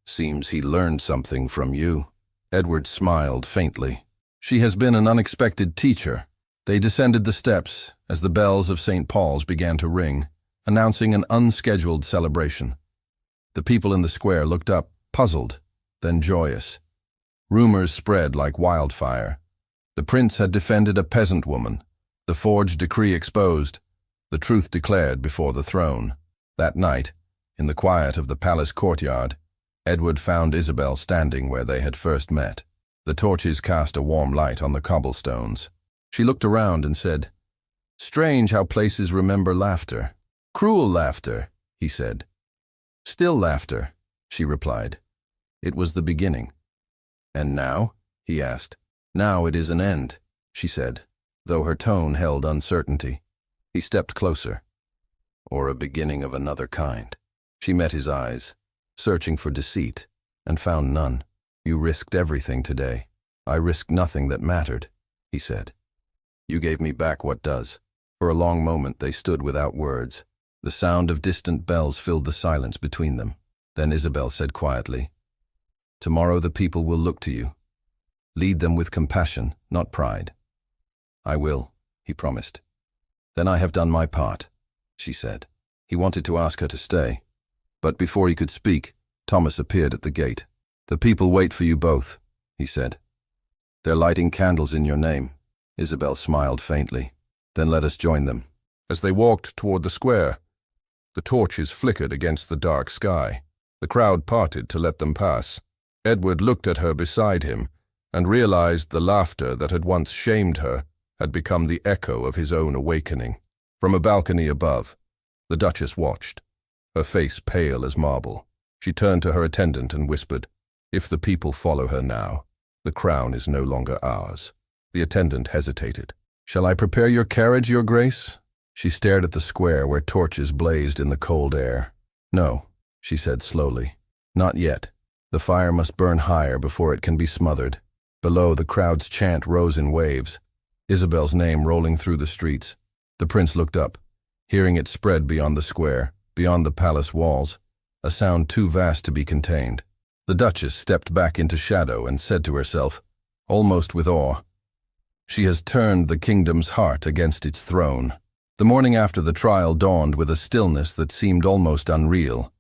"Seems he learned something from you." Edward smiled faintly. "She has been an unexpected teacher." They descended the steps as the bells of St. Paul's began to ring, announcing an unscheduled celebration. The people in the square looked up, puzzled, then joyous. Rumors spread like wildfire. The prince had defended a peasant woman, the forged decree exposed, the truth declared before the throne. That night, in the quiet of the palace courtyard, Edward found Isabel standing where they had first met. The torches cast a warm light on the cobblestones. She looked around and said, "Strange how places remember laughter." "Cruel laughter," he said. "Still laughter," she replied. "It was the beginning." "And now?" he asked. "Now it is an end," she said, though her tone held uncertainty. He stepped closer. "Or a beginning of another kind." She met his eyes, searching for deceit, and found none. "You risked everything today." "I risked nothing that mattered," he said. "You gave me back what does." For a long moment they stood without words. The sound of distant bells filled the silence between them. Then Isabel said quietly, "Tomorrow the people will look to you. Lead them with compassion, not pride." "I will," he promised. "Then I have done my part," she said. He wanted to ask her to stay, but before he could speak, Thomas appeared at the gate. "The people wait for you both," he said. "They're lighting candles in your name." Isabel smiled faintly. "Then let us join them." As they walked toward the square, the torches flickered against the dark sky. The crowd parted to let them pass. Edward looked at her beside him and realized the laughter that had once shamed her had become the echo of his own awakening. From a balcony above, the Duchess watched, her face pale as marble. She turned to her attendant and whispered, "If the people follow her now, the crown is no longer ours." The attendant hesitated. "Shall I prepare your carriage, Your Grace?" She stared at the square where torches blazed in the cold air. "No," she said slowly. "Not yet. The fire must burn higher before it can be smothered." Below, the crowd's chant rose in waves, Isabel's name rolling through the streets. The prince looked up, hearing it spread beyond the square, beyond the palace walls, a sound too vast to be contained. The Duchess stepped back into shadow and said to herself, almost with awe, "She has turned the kingdom's heart against its throne." The morning after the trial dawned with a stillness that seemed almost unreal.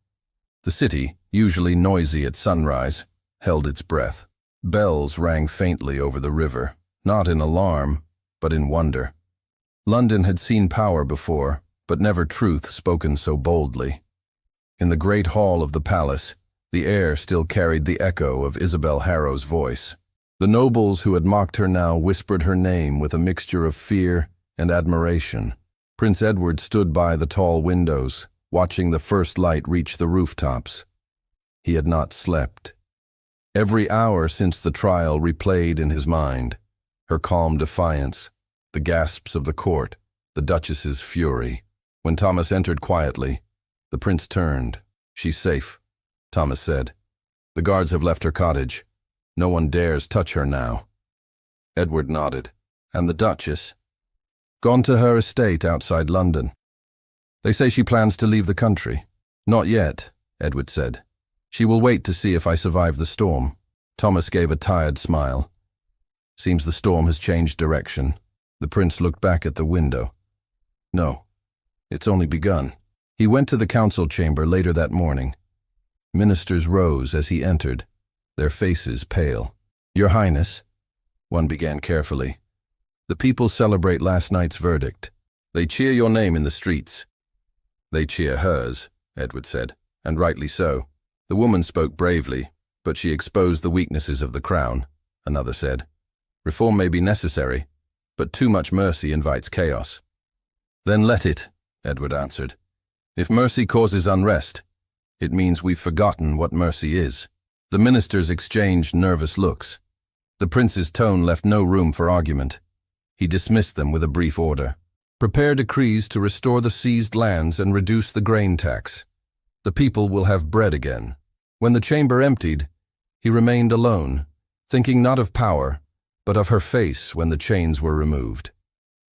The city, usually noisy at sunrise, held its breath. Bells rang faintly over the river, not in alarm, but in wonder. London had seen power before, but never truth spoken so boldly. In the great hall of the palace, the air still carried the echo of Isabel Harrow's voice. The nobles who had mocked her now whispered her name with a mixture of fear and admiration. Prince Edward stood by the tall windows, watching the first light reach the rooftops. He had not slept. Every hour since the trial replayed in his mind, her calm defiance, the gasps of the court, the Duchess's fury. When Thomas entered quietly, the prince turned. "She's safe," Thomas said. "The guards have left her cottage. No one dares touch her now." Edward nodded. "And the Duchess?" "Gone to her estate outside London. They say she plans to leave the country." "Not yet," Edward said. "She will wait to see if I survive the storm." Thomas gave a tired smile. "Seems the storm has changed direction." The prince looked back at the window. "No, it's only begun." He went to the council chamber later that morning. Ministers rose as he entered, their faces pale. "Your Highness," one began carefully, "the people celebrate last night's verdict. They cheer your name in the streets." "They cheer hers," Edward said, "and rightly so." "The woman spoke bravely, but she exposed the weaknesses of the crown," another said. "Reform may be necessary, but too much mercy invites chaos." "Then let it," Edward answered. "If mercy causes unrest, it means we've forgotten what mercy is." The ministers exchanged nervous looks. The prince's tone left no room for argument. He dismissed them with a brief order. "Prepare decrees to restore the seized lands and reduce the grain tax. The people will have bread again." When the chamber emptied, he remained alone, thinking not of power, but of her face when the chains were removed.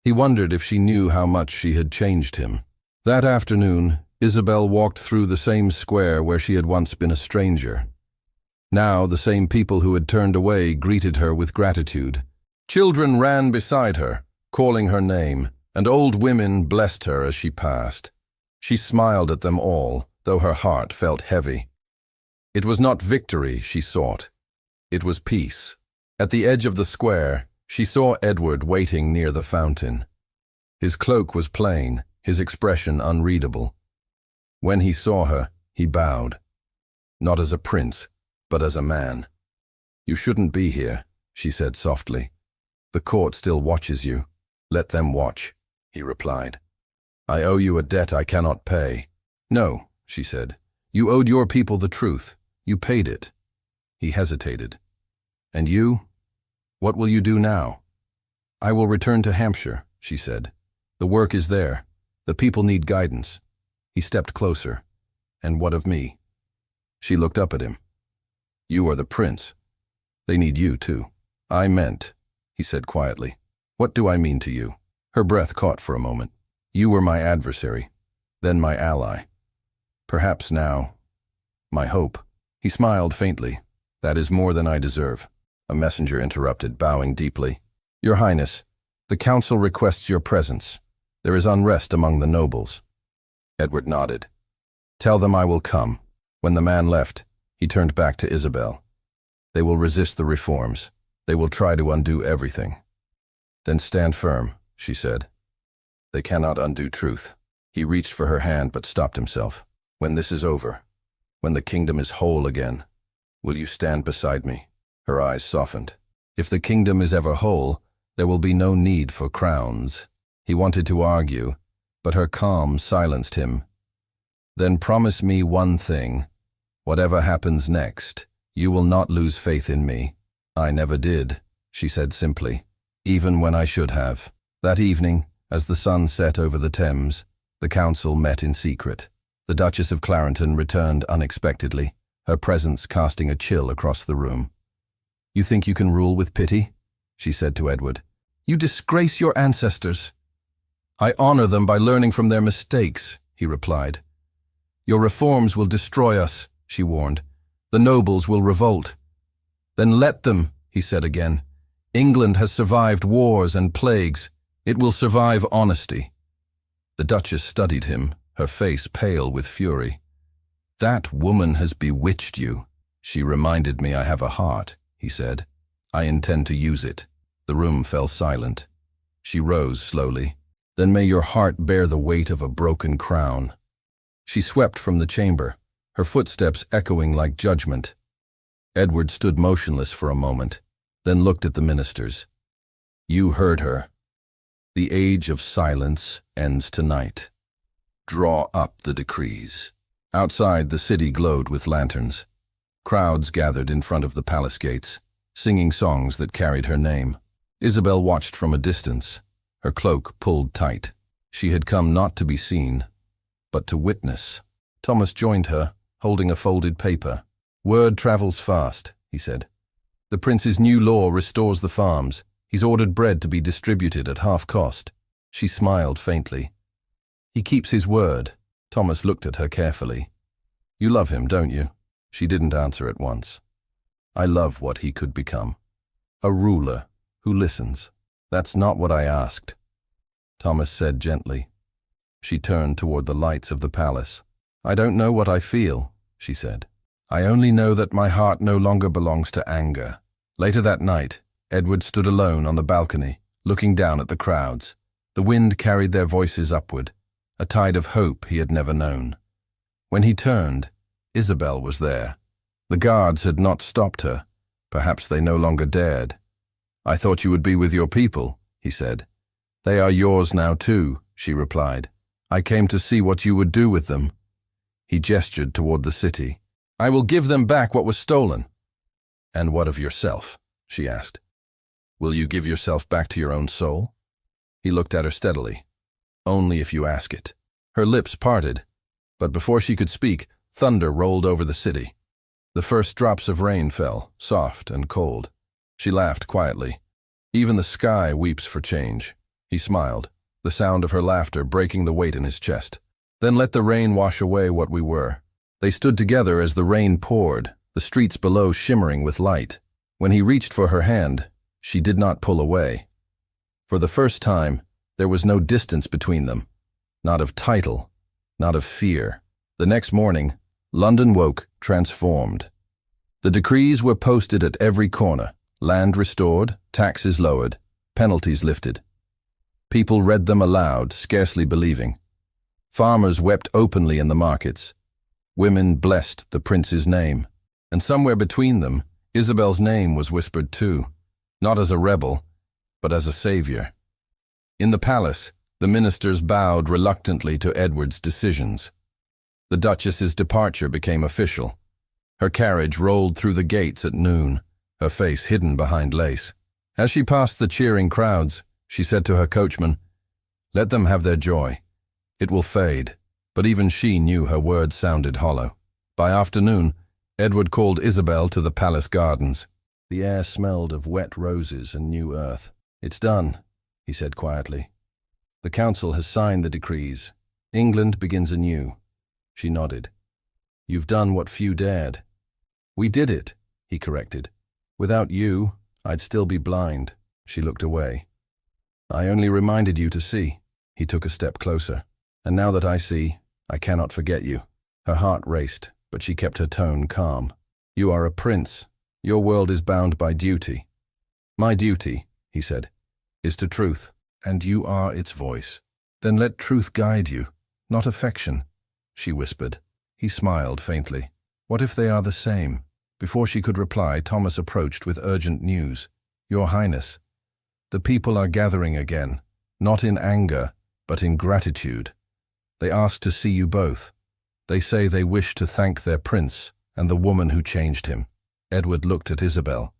He wondered if she knew how much she had changed him. That afternoon, Isabel walked through the same square where she had once been a stranger. Now the same people who had turned away greeted her with gratitude. Children ran beside her, calling her name, and old women blessed her as she passed. She smiled at them all, though her heart felt heavy. It was not victory she sought. It was peace. At the edge of the square, she saw Edward waiting near the fountain. His cloak was plain, his expression unreadable. When he saw her, he bowed. Not as a prince, but as a man. "You shouldn't be here," she said softly. "The court still watches you. Let them watch," he replied. "I owe you a debt I cannot pay." "No," she said. "You owed your people the truth. You paid it." He hesitated. "And you? What will you do now?" "I will return to Hampshire," she said. "The work is there. The people need guidance." He stepped closer. "And what of me?" She looked up at him. "You are the prince. They need you too." "I meant," he said quietly. "What do I mean to you?" Her breath caught for a moment. You were my adversary, then my ally. Perhaps now, my hope. He smiled faintly. That is more than I deserve. A messenger interrupted, bowing deeply. Your Highness, the council requests your presence. There is unrest among the nobles. Edward nodded. Tell them I will come. When the man left, he turned back to Isabel. They will resist the reforms. They will try to undo everything. Then stand firm, she said. They cannot undo truth. He reached for her hand but stopped himself. When this is over, when the kingdom is whole again, will you stand beside me? Her eyes softened. If the kingdom is ever whole, there will be no need for crowns. He wanted to argue, but her calm silenced him. Then promise me one thing. Whatever happens next, you will not lose faith in me. I never did, she said simply, even when I should have. That evening, as the sun set over the Thames, the council met in secret. The Duchess of Clarendon returned unexpectedly, her presence casting a chill across the room. You think you can rule with pity? She said to Edward. You disgrace your ancestors. I honor them by learning from their mistakes, he replied. Your reforms will destroy us, she warned. The nobles will revolt. Then let them, he said again. England has survived wars and plagues. It will survive honesty. The Duchess studied him, her face pale with fury. That woman has bewitched you. She reminded me I have a heart, he said. I intend to use it. The room fell silent. She rose slowly. Then may your heart bear the weight of a broken crown. She swept from the chamber, her footsteps echoing like judgment. Edward stood motionless for a moment, then looked at the ministers. You heard her. The age of silence ends tonight. Draw up the decrees. Outside, the city glowed with lanterns. Crowds gathered in front of the palace gates, singing songs that carried her name. Isabel watched from a distance, her cloak pulled tight. She had come not to be seen, but to witness. Thomas joined her, holding a folded paper. Word travels fast, he said. The prince's new law restores the farms. He's ordered bread to be distributed at half cost. She smiled faintly. He keeps his word. Thomas looked at her carefully. You love him, don't you? She didn't answer at once. I love what he could become. A ruler who listens. That's not what I asked, Thomas said gently. She turned toward the lights of the palace. I don't know what I feel, she said. I only know that my heart no longer belongs to anger. Later that night, Edward stood alone on the balcony, looking down at the crowds. The wind carried their voices upward, a tide of hope he had never known. When he turned, Isabel was there. The guards had not stopped her. Perhaps they no longer dared. I thought you would be with your people, he said. They are yours now too, she replied. I came to see what you would do with them. He gestured toward the city. I will give them back what was stolen. And what of yourself? She asked. Will you give yourself back to your own soul? He looked at her steadily. Only if you ask it. Her lips parted, but before she could speak, thunder rolled over the city. The first drops of rain fell, soft and cold. She laughed quietly. Even the sky weeps for change. He smiled, the sound of her laughter breaking the weight in his chest. Then let the rain wash away what we were. They stood together as the rain poured, the streets below shimmering with light. When he reached for her hand, she did not pull away. For the first time, there was no distance between them, not of title, not of fear. The next morning, London woke transformed. The decrees were posted at every corner, land restored, taxes lowered, penalties lifted. People read them aloud, scarcely believing. Farmers wept openly in the markets. Women blessed the prince's name. And somewhere between them, Isabel's name was whispered too, not as a rebel, but as a savior. In the palace, the ministers bowed reluctantly to Edward's decisions. The Duchess's departure became official. Her carriage rolled through the gates at noon, her face hidden behind lace. As she passed the cheering crowds, she said to her coachman, "Let them have their joy. It will fade." But even she knew her words sounded hollow. By afternoon, Edward called Isabel to the palace gardens. The air smelled of wet roses and new earth. "It's done," he said quietly. The council has signed the decrees. England begins anew. She nodded. You've done what few dared. We did it, he corrected. Without you, I'd still be blind. She looked away. I only reminded you to see. He took a step closer. And now that I see, I cannot forget you. Her heart raced, but she kept her tone calm. You are a prince. Your world is bound by duty. My duty, he said, is to truth, and you are its voice. Then let truth guide you, not affection, she whispered. He smiled faintly. What if they are the same? Before she could reply, Thomas approached with urgent news. Your Highness, the people are gathering again, not in anger, but in gratitude. They ask to see you both. They say they wish to thank their prince and the woman who changed him. Edward looked at Isabel.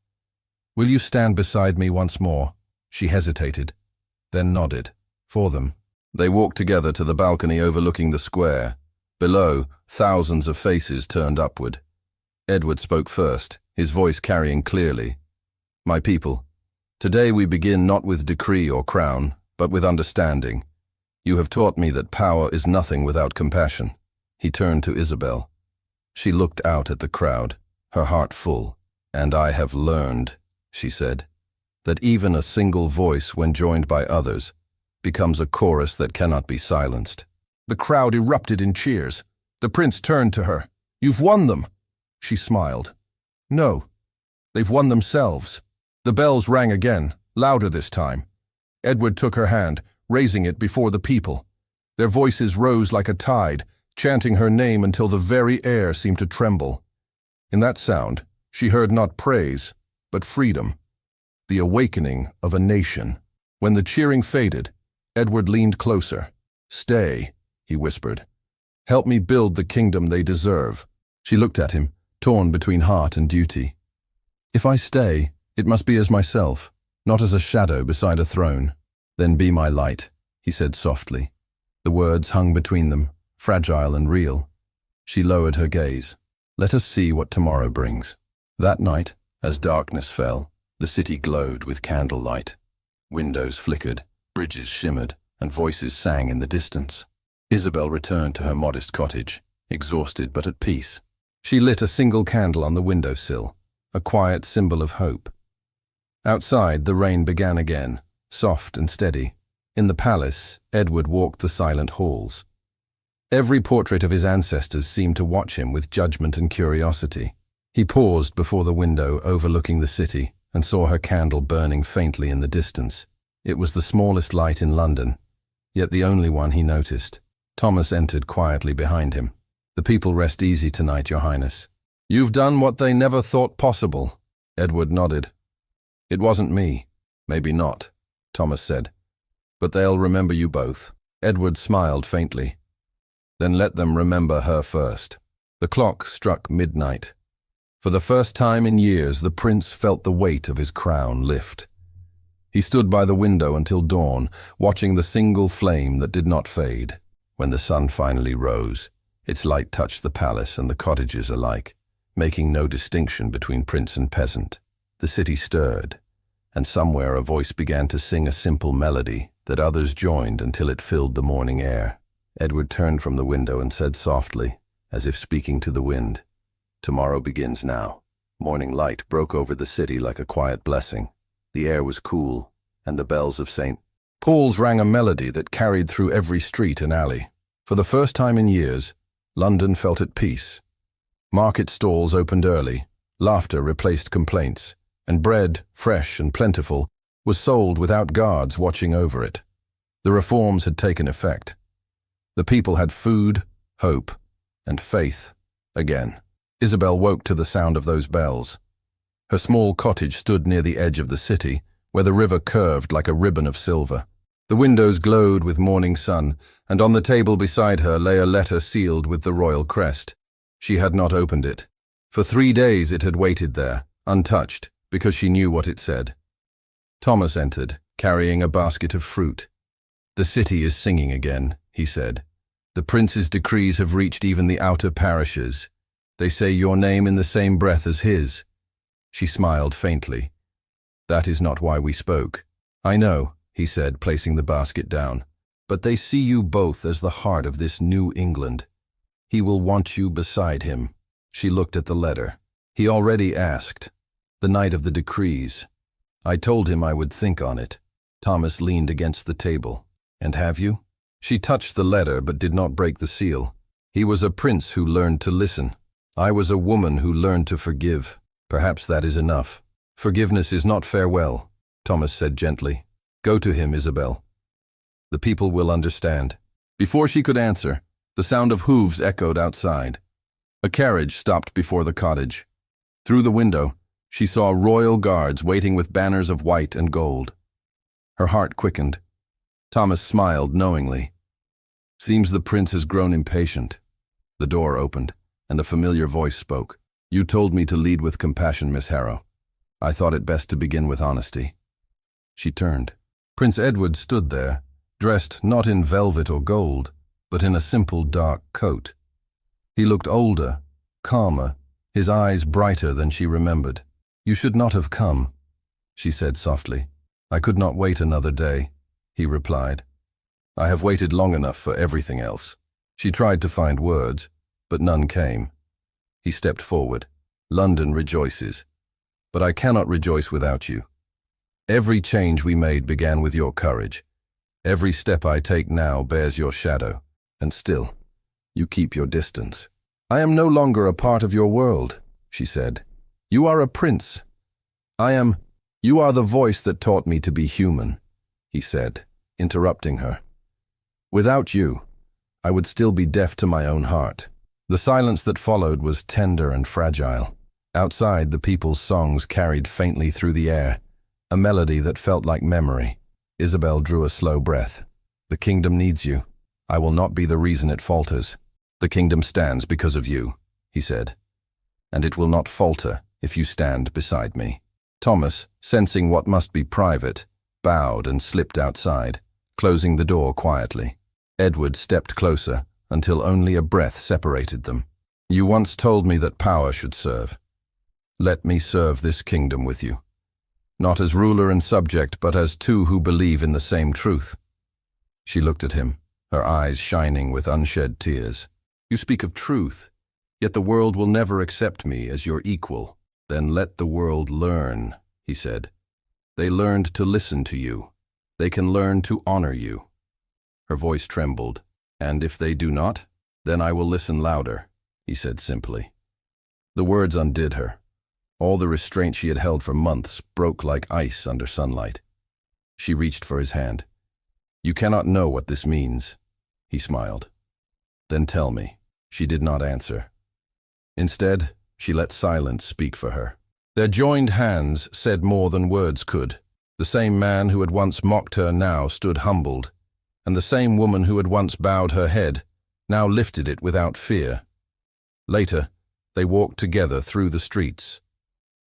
Will you stand beside me once more? She hesitated, then nodded. For them. They walked together to the balcony overlooking the square. Below, thousands of faces turned upward. Edward spoke first, his voice carrying clearly. My people, today we begin not with decree or crown, but with understanding. You have taught me that power is nothing without compassion. He turned to Isabel. She looked out at the crowd, her heart full. And I have learned, she said, that even a single voice, when joined by others, becomes a chorus that cannot be silenced. The crowd erupted in cheers. The prince turned to her. You've won them. She smiled. No, they've won themselves. The bells rang again, louder this time. Edward took her hand, raising it before the people. Their voices rose like a tide, chanting her name until the very air seemed to tremble. In that sound, she heard not praise, but freedom, the awakening of a nation. When the cheering faded, Edward leaned closer. Stay, he whispered. Help me build the kingdom they deserve. She looked at him, torn between heart and duty. If I stay, it must be as myself, not as a shadow beside a throne. Then be my light, he said softly. The words hung between them, fragile and real. She lowered her gaze. Let us see what tomorrow brings. That night, as darkness fell, the city glowed with candlelight. Windows flickered, bridges shimmered, and voices sang in the distance. Isabel returned to her modest cottage, exhausted but at peace. She lit a single candle on the windowsill, a quiet symbol of hope. Outside, the rain began again, soft and steady. In the palace, Edward walked the silent halls. Every portrait of his ancestors seemed to watch him with judgment and curiosity. He paused before the window overlooking the city and saw her candle burning faintly in the distance. It was the smallest light in London, yet the only one he noticed. Thomas entered quietly behind him. The people rest easy tonight, Your Highness. You've done what they never thought possible. Edward nodded. It wasn't me. Maybe not, Thomas said. But they'll remember you both. Edward smiled faintly. Then let them remember her first. The clock struck midnight. For the first time in years, the prince felt the weight of his crown lift. He stood by the window until dawn, watching the single flame that did not fade. When the sun finally rose, its light touched the palace and the cottages alike, making no distinction between prince and peasant. The city stirred, and somewhere a voice began to sing a simple melody that others joined until it filled the morning air. Edward turned from the window and said softly, as if speaking to the wind, Tomorrow begins now. Morning light broke over the city like a quiet blessing. The air was cool, and the bells of St. Paul's rang a melody that carried through every street and alley. For the first time in years, London felt at peace. Market stalls opened early, laughter replaced complaints, and bread, fresh and plentiful, was sold without guards watching over it. The reforms had taken effect. The people had food, hope, and faith again. Isabel woke to the sound of those bells. Her small cottage stood near the edge of the city, where the river curved like a ribbon of silver. The windows glowed with morning sun, and on the table beside her lay a letter sealed with the royal crest. She had not opened it. For 3 days it had waited there, untouched, because she knew what it said. Thomas entered, carrying a basket of fruit. The city is singing again, he said. The prince's decrees have reached even the outer parishes. They say your name in the same breath as his. She smiled faintly. That is not why we spoke. I know, he said, placing the basket down. But they see you both as the heart of this new England. He will want you beside him." She looked at the letter. "He already asked. The night of the decrees. I told him I would think on it." Thomas leaned against the table. "And have you?" She touched the letter but did not break the seal. "He was a prince who learned to listen. I was a woman who learned to forgive. Perhaps that is enough." "Forgiveness is not farewell," Thomas said gently. "Go to him, Isabel. The people will understand." Before she could answer, the sound of hooves echoed outside. A carriage stopped before the cottage. Through the window, she saw royal guards waiting with banners of white and gold. Her heart quickened. Thomas smiled knowingly. "Seems the prince has grown impatient." The door opened, and a familiar voice spoke. "You told me to lead with compassion, Miss Harrow. I thought it best to begin with honesty." She turned. Prince Edward stood there, dressed not in velvet or gold, but in a simple dark coat. He looked older, calmer, his eyes brighter than she remembered. "You should not have come," she said softly. "I could not wait another day," he replied. "I have waited long enough for everything else." She tried to find words, but none came. He stepped forward. "London rejoices, but I cannot rejoice without you. Every change we made began with your courage. Every step I take now bears your shadow, and still, you keep your distance." "I am no longer a part of your world," she said. "You are a prince. You are the voice that taught me to be human," he said, interrupting her. "Without you, I would still be deaf to my own heart." The silence that followed was tender and fragile. Outside, the people's songs carried faintly through the air, a melody that felt like memory. Isabel drew a slow breath. "The kingdom needs you. I will not be the reason it falters." "The kingdom stands because of you," he said, "and it will not falter if you stand beside me." Thomas, sensing what must be private, bowed and slipped outside, closing the door quietly. Edward stepped closer until only a breath separated them. "You once told me that power should serve. Let me serve this kingdom with you. Not as ruler and subject, but as two who believe in the same truth." She looked at him, her eyes shining with unshed tears. "You speak of truth, yet the world will never accept me as your equal." "Then let the world learn," he said. "They learned to listen to you. They can learn to honor you." Her voice trembled. "And if they do not, then I will listen louder," he said simply. The words undid her. All the restraint she had held for months broke like ice under sunlight. She reached for his hand. "You cannot know what this means," he smiled. "Then tell me." She did not answer. Instead, she let silence speak for her. Their joined hands said more than words could. The same man who had once mocked her now stood humbled, and the same woman who had once bowed her head now lifted it without fear. Later, they walked together through the streets.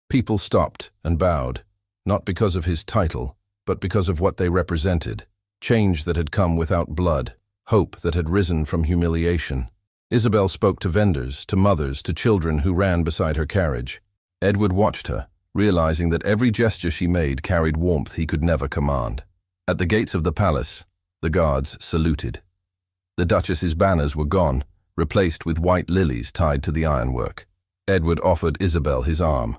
People stopped and bowed, not because of his title, but because of what they represented. Change that had come without blood, hope that had risen from humiliation. Isabel spoke to vendors, to mothers, to children who ran beside her carriage. Edward watched her, realizing that every gesture she made carried warmth he could never command. At the gates of the palace, the guards saluted. The Duchess's banners were gone, replaced with white lilies tied to the ironwork. Edward offered Isabel his arm.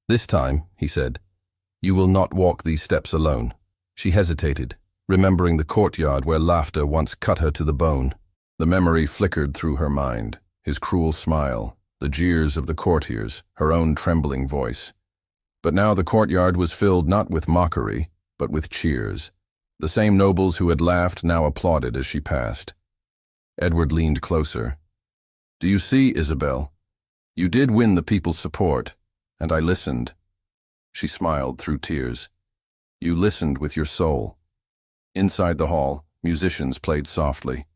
"This time," he said, "you will not walk these steps alone." She hesitated, remembering the courtyard where laughter once cut her to the bone. The memory flickered through her mind, his cruel smile, the jeers of the courtiers, her own trembling voice. But now the courtyard was filled not with mockery, but with cheers. The same nobles who had laughed now applauded as she passed. Edward leaned closer. "Do you see, Isabel? You did win the people's support, and I listened." She smiled through tears. "You listened with your soul." Inside the hall, musicians played softly.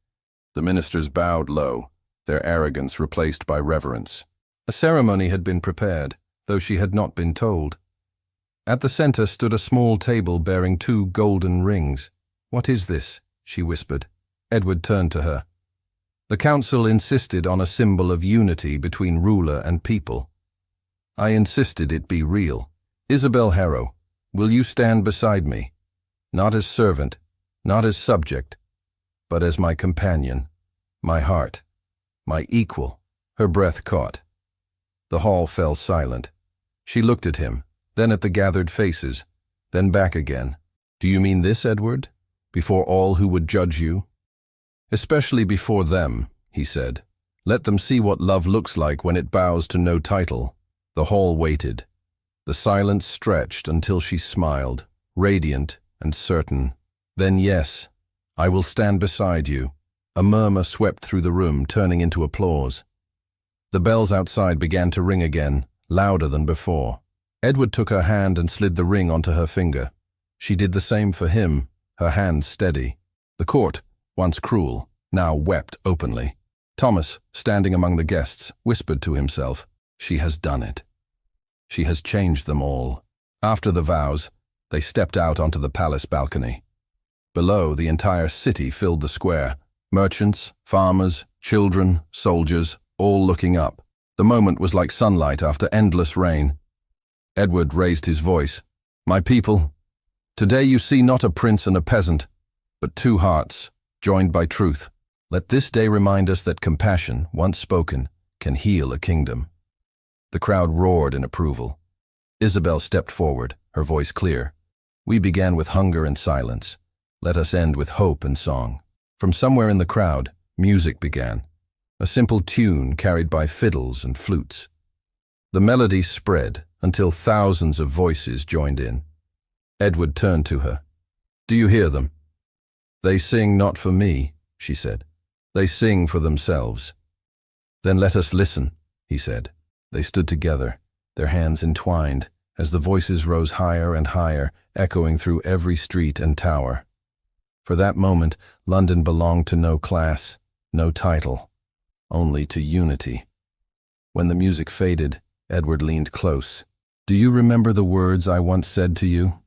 The ministers bowed low, their arrogance replaced by reverence. A ceremony had been prepared, though she had not been told. At the center stood a small table bearing 2 golden rings. "What is this?" she whispered. Edward turned to her. "The council insisted on a symbol of unity between ruler and people. I insisted it be real. Isabel Harrow, will you stand beside me? Not as servant, not as subject, but as my companion, my heart, my equal. Her breath caught. The hall fell silent. She looked at him, then at the gathered faces, then back again. Do you mean this, Edward? Before all who would judge you? Especially before them, he said. Let them see what love looks like when it bows to no title. The hall waited. The silence stretched until she smiled, radiant and certain. Then yes, I will stand beside you. A murmur swept through the room, turning into applause. The bells outside began to ring again, louder than before. Edward took her hand and slid the ring onto her finger. She did the same for him, her hand steady. The court, once cruel, now wept openly. Thomas, standing among the guests, whispered to himself, "She has done it. She has changed them all." After the vows, they stepped out onto the palace balcony. Below, the entire city filled the square. Merchants, farmers, children, soldiers, all looking up. The moment was like sunlight after endless rain. Edward raised his voice. "My people, today you see not a prince and a peasant, but two hearts, joined by truth. Let this day remind us that compassion, once spoken, can heal a kingdom." The crowd roared in approval. Isabel stepped forward, her voice clear. "We began with hunger and silence. Let us end with hope and song." From somewhere in the crowd, music began. A simple tune carried by fiddles and flutes. The melody spread until thousands of voices joined in. Edward turned to her. "Do you hear them? They sing not for me," she said. "They sing for themselves." "Then let us listen," he said. They stood together, their hands entwined, as the voices rose higher and higher, echoing through every street and tower. For that moment, London belonged to no class, no title, only to unity. When the music faded, Edward leaned close. "Do you remember the words I once said to you?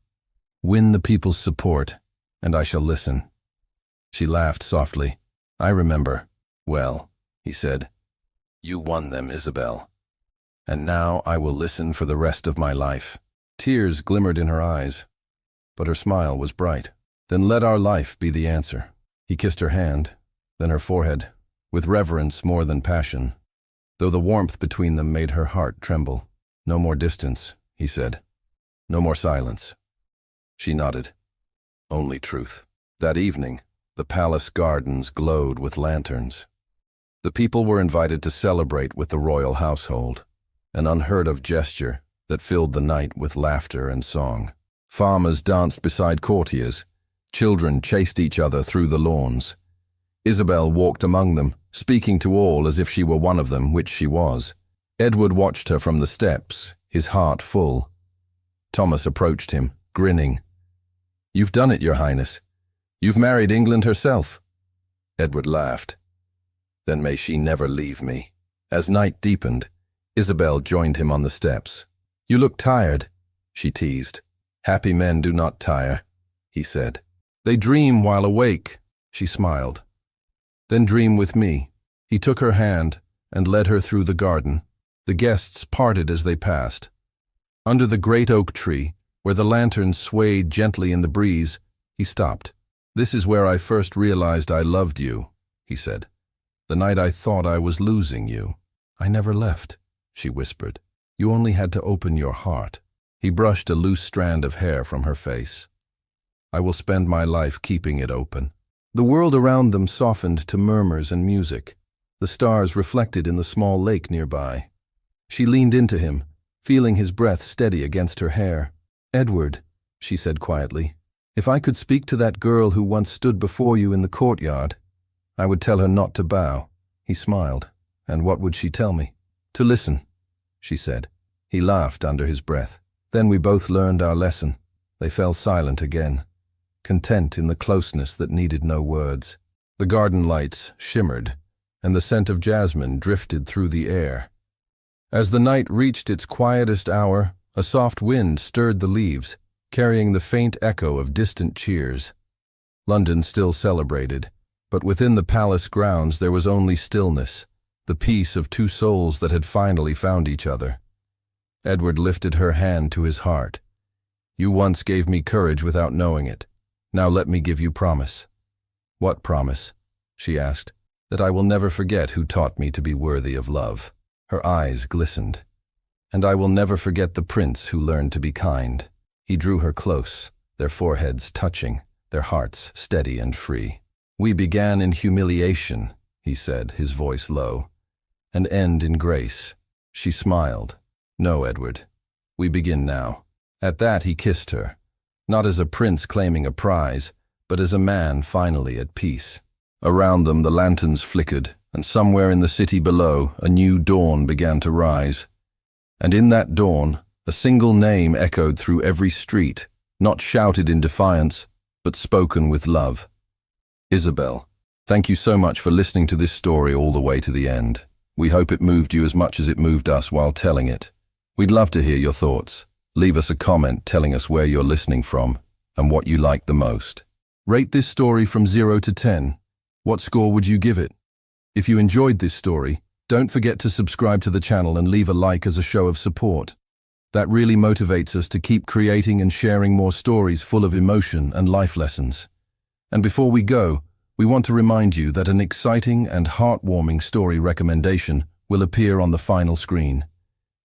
Win the people's support, and I shall listen." She laughed softly. "I remember. Well," he said. "You won them, Isabel. And now I will listen for the rest of my life." Tears glimmered in her eyes, but her smile was bright. "Then let our life be the answer." He kissed her hand, then her forehead, with reverence more than passion, though the warmth between them made her heart tremble. "No more distance," he said. "No more silence." She nodded. "Only truth." That evening, the palace gardens glowed with lanterns. The people were invited to celebrate with the royal household, an unheard-of gesture that filled the night with laughter and song. Farmers danced beside courtiers. Children chased each other through the lawns. Isabel walked among them, speaking to all as if she were one of them, which she was. Edward watched her from the steps, his heart full. Thomas approached him, grinning. "You've done it, Your Highness. You've married England herself." Edward laughed. "Then may she never leave me." As night deepened, Isabel joined him on the steps. "You look tired," she teased. "Happy men do not tire," he said. "They dream while awake," she smiled. "Then dream with me." He took her hand and led her through the garden. The guests parted as they passed. Under the great oak tree, where the lanterns swayed gently in the breeze, he stopped. "This is where I first realized I loved you," he said. "The night I thought I was losing you." "I never left," she whispered. "You only had to open your heart." He brushed a loose strand of hair from her face. "I will spend my life keeping it open." The world around them softened to murmurs and music. The stars reflected in the small lake nearby. She leaned into him, feeling his breath steady against her hair. "Edward," she said quietly, "if I could speak to that girl who once stood before you in the courtyard, I would tell her not to bow." He smiled. "And what would she tell me?" "To listen," she said. He laughed under his breath. Then we both learned our lesson. They fell silent again, content in the closeness that needed no words. The garden lights shimmered, and the scent of jasmine drifted through the air. As the night reached its quietest hour, a soft wind stirred the leaves, carrying the faint echo of distant cheers. London still celebrated, but within the palace grounds there was only stillness, the peace of two souls that had finally found each other. Edward lifted her hand to his heart. "You once gave me courage without knowing it. Now let me give you promise." What promise? She asked. That I will never forget who taught me to be worthy of love. Her eyes glistened. And I will never forget the prince who learned to be kind. He drew her close, their foreheads touching, their hearts steady and free. We began in humiliation, he said, his voice low, and end in grace. She smiled. No, Edward. We begin now. At that he kissed her, not as a prince claiming a prize, but as a man finally at peace. Around them the lanterns flickered, and somewhere in the city below a new dawn began to rise. And in that dawn, a single name echoed through every street, not shouted in defiance, but spoken with love. Isabel. Thank you so much for listening to this story all the way to the end. We hope it moved you as much as it moved us while telling it. We'd love to hear your thoughts. Leave us a comment telling us where you're listening from and what you liked the most. Rate this story from 0 to 10. What score would you give it? If you enjoyed this story, don't forget to subscribe to the channel and leave a like as a show of support. That really motivates us to keep creating and sharing more stories full of emotion and life lessons. And before we go, we want to remind you that an exciting and heartwarming story recommendation will appear on the final screen.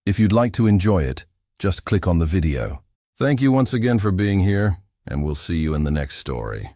If you'd like to enjoy it, just click on the video. Thank you once again for being here, and we'll see you in the next story.